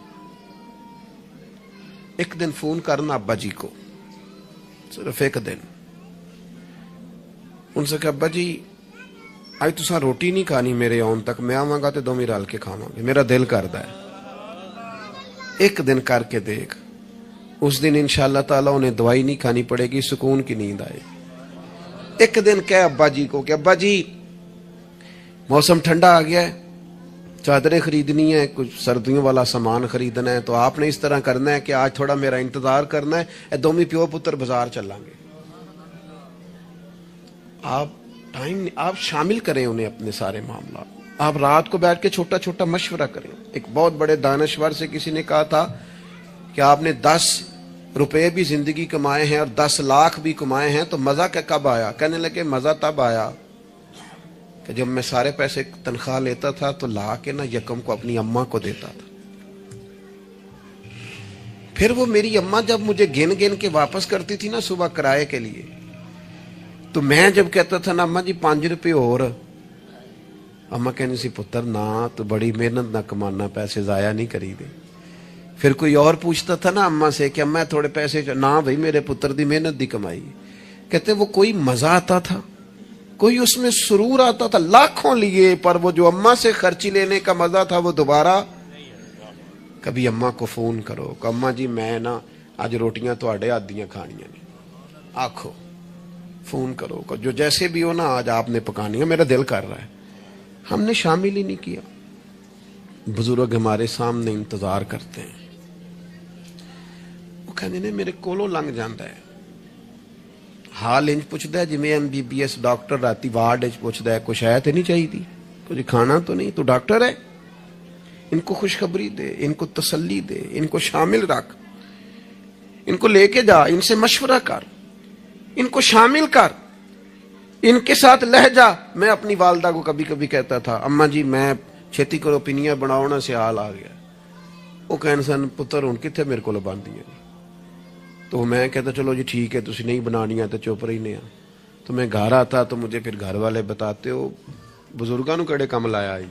ایک دن فون کرنا ابا جی کو, صرف ایک دن, ان سے کہ ابا جی آج تساں روٹی نہیں کھانی میرے آن تک, میں آواں گا تے دوویں رل کے کھاواں گے, میرا دل کردا ہے. ایک دن کر کے دیکھ, اس دن انشاءاللہ تعالیٰ انہیں دوائی نہیں کھانی پڑے گی, سکون کی نیند آئے. ایک دن کہے ابا جی کو کہ ابا جی موسم ٹھنڈا آ گیا ہے, چادریں خریدنی ہے, کچھ سردیوں والا سامان خریدنا ہے, تو آپ نے اس طرح کرنا ہے کہ آج تھوڑا میرا انتظار کرنا ہے, اے دومی پیو پتر بازار چلیں گے. آپ شامل کریں انہیں اپنے سارے معاملات. آپ رات کو بیٹھ کے چھوٹا چھوٹا مشورہ کریں. ایک بہت بڑے دانشور سے کسی نے کہا تھا کہ آپ نے 10 روپے بھی زندگی کمائے ہیں اور 10 لاکھ بھی کمائے ہیں, تو مزہ کب آیا؟ کہنے لگے مزہ تب آیا کہ جب میں سارے پیسے تنخواہ لیتا تھا تو لا کے نہ یکم کو اپنی اماں کو دیتا تھا. پھر وہ میری اماں جب مجھے گن گن کے واپس کرتی تھی نا صبح کرائے کے لیے, تو میں جب کہتا تھا نا اماں جی 5 روپے اور, اماں کہنی سی پتر نہ تو بڑی محنت نہ کمانا, پیسے ضائع نہیں کری دے. پھر کوئی اور پوچھتا تھا نا اماں سے کہ اماں تھوڑے پیسے, نہ بھائی میرے پتر دی محنت دی کمائی. کہتے وہ کوئی مزہ آتا تھا, کوئی اس میں سرور آتا تھا, لاکھوں لیے, پر وہ جو اماں سے خرچی لینے کا مزہ تھا وہ دوبارہ. کبھی اماں کو فون کرو کہ اماں جی میں نا آج روٹیاں تواڈے آدیاں کھانیاں نے, آکھو فون کرو کہ جو جیسے بھی ہو نا آج آپ نے پکانی ہے, میرا دل کر رہا ہے. ہم نے شامل ہی نہیں کیا. بزرگ ہمارے سامنے انتظار کرتے ہیں, وہ کہنے نے میرے کولوں لنگ جاندہ ہے, حال انج پوچھتا ہے جی میں MBBS ڈاکٹر راتی وارڈ پوچھتا ہے کچھ ہے تو نہیں چاہیے تھی, کچھ کھانا تو نہیں, تو ڈاکٹر ہے. ان کو خوشخبری دے, ان کو تسلی دے, ان کو شامل رکھ, ان کو لے کے جا, ان سے مشورہ کر, ان کو شامل کر, ان کے ساتھ لہ جا. میں اپنی والدہ کو کبھی کبھی کہتا تھا اماں جی میں چھیتی کرو پینیاں بناؤنا سے حال آ گیا. وہ کہنے سن پتر ہن کتنے میرے کو باندھیاں. تو میں کہتا چلو جی ٹھیک ہے تسی نہیں بنانیاں تو چپ رہنے. تو میں گھر آتا تو مجھے پھر گھر والے بتاتے ہو بزرگاں نو کڑے کم لایا آئی.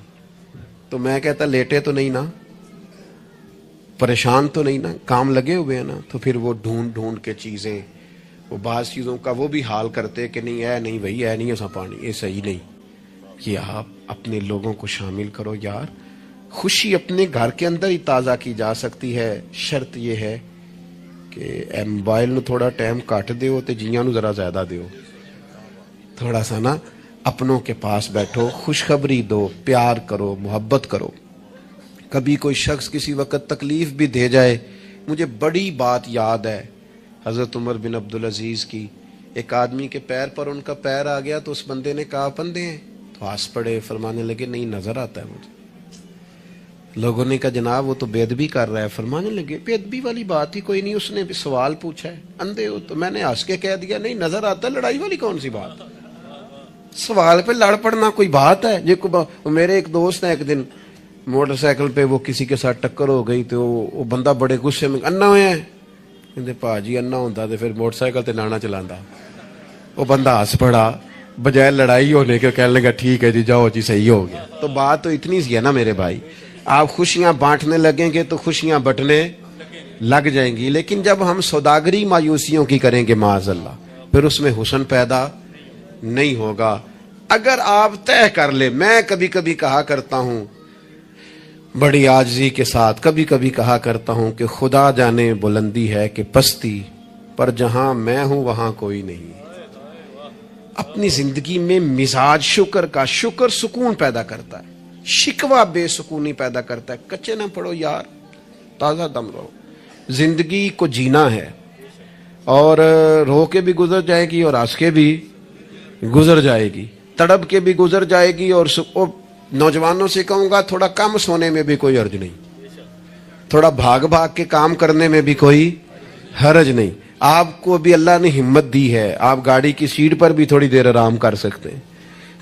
تو میں کہتا لیٹے تو نہیں نا, پریشان تو نہیں نا, کام لگے ہوئے ہیں نا. تو پھر وہ ڈھونڈ ڈھونڈ کے چیزیں, وہ بعض چیزوں کا وہ بھی حال کرتے کہ نہیں اے نہیں بھائی اے نہیں ایسا پانی, یہ صحیح نہیں. کہ آپ اپنے لوگوں کو شامل کرو یار. خوشی اپنے گھر کے اندر ہی تازہ کی جا سکتی ہے. شرط یہ ہے کہ اے موبائل نو تھوڑا ٹائم کٹ دیو تے جیاں نو ذرا زیادہ دیو. تھوڑا سا نا اپنوں کے پاس بیٹھو, خوشخبری دو, پیار کرو, محبت کرو. کبھی کوئی شخص کسی وقت تکلیف بھی دے جائے. مجھے بڑی بات یاد ہے حضرت عمر بن عبدالعزیز کی. ایک آدمی کے پیر پر ان کا پیر آ گیا تو اس بندے نے کہا پندے ہیں, تو ہنس پڑے, فرمانے لگے نہیں نظر آتا ہے مجھے. لوگوں نے کہا جناب وہ تو بے ادبی کر رہا ہے. فرمانے لگے بے ادبی والی بات ہی کوئی نہیں, اس نے بھی سوال پوچھا ہے اندھے ہو, تو میں نے ہنس کے کہہ دیا نہیں نظر آتا ہے, لڑائی والی کون سی بات, سوال پہ لڑ پڑنا کوئی بات ہے. میرے ایک دوست ہیں, ایک دن موٹر سائیکل پہ وہ کسی کے ساتھ ٹکر ہو گئی, تو وہ بندہ بڑے غصے میں انا ہوئے ہیں. کہتے پا جی انا ہوتا تو پھر موٹر سائیکل تے نانا چلانا. وہ بندہ ہنس پڑا, بجائے لڑائی ہونے کے کہنے لگا ٹھیک ہے جی جاؤ جی صحیح ہو گیا. تو بات تو اتنی سی ہے نا میرے بھائی, آپ خوشیاں بانٹنے لگیں گے تو خوشیاں بٹنے لگ جائیں گی. لیکن جب ہم سوداگری مایوسیوں کی کریں گے معاذ اللہ, پھر اس میں حسن پیدا نہیں ہوگا. اگر آپ طے کر لیں, میں کبھی کبھی کہا کرتا ہوں بڑی عاجزی کے ساتھ, کبھی کبھی کہا کرتا ہوں کہ خدا جانے بلندی ہے کہ پستی, پر جہاں میں ہوں وہاں کوئی نہیں. اپنی زندگی میں مزاج شکر کا, شکر سکون پیدا کرتا ہے, شکوہ بے سکونی پیدا کرتا ہے. کچے نہ پڑو یار, تازہ دم رہو. زندگی کو جینا ہے, اور رو کے بھی گزر جائے گی اور ہنس کے بھی گزر جائے گی, تڑپ کے بھی گزر جائے گی. اور نوجوانوں سے کہوں گا تھوڑا کم سونے میں بھی کوئی حرج نہیں, تھوڑا بھاگ بھاگ کے کام کرنے میں بھی کوئی حرج نہیں. آپ کو بھی اللہ نے ہمت دی ہے, آپ گاڑی کی سیٹ پر بھی تھوڑی دیر آرام کر سکتے ہیں,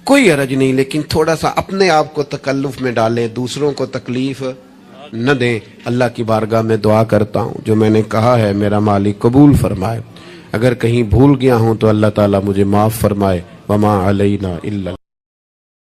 کوئی حرج نہیں. لیکن تھوڑا سا اپنے آپ کو تکلف میں ڈالیں, دوسروں کو تکلیف نہ دیں. اللہ کی بارگاہ میں دعا کرتا ہوں جو میں نے کہا ہے میرا مالک قبول فرمائے. اگر کہیں بھول گیا ہوں تو اللہ تعالیٰ مجھے معاف فرمائے. وما علینا الا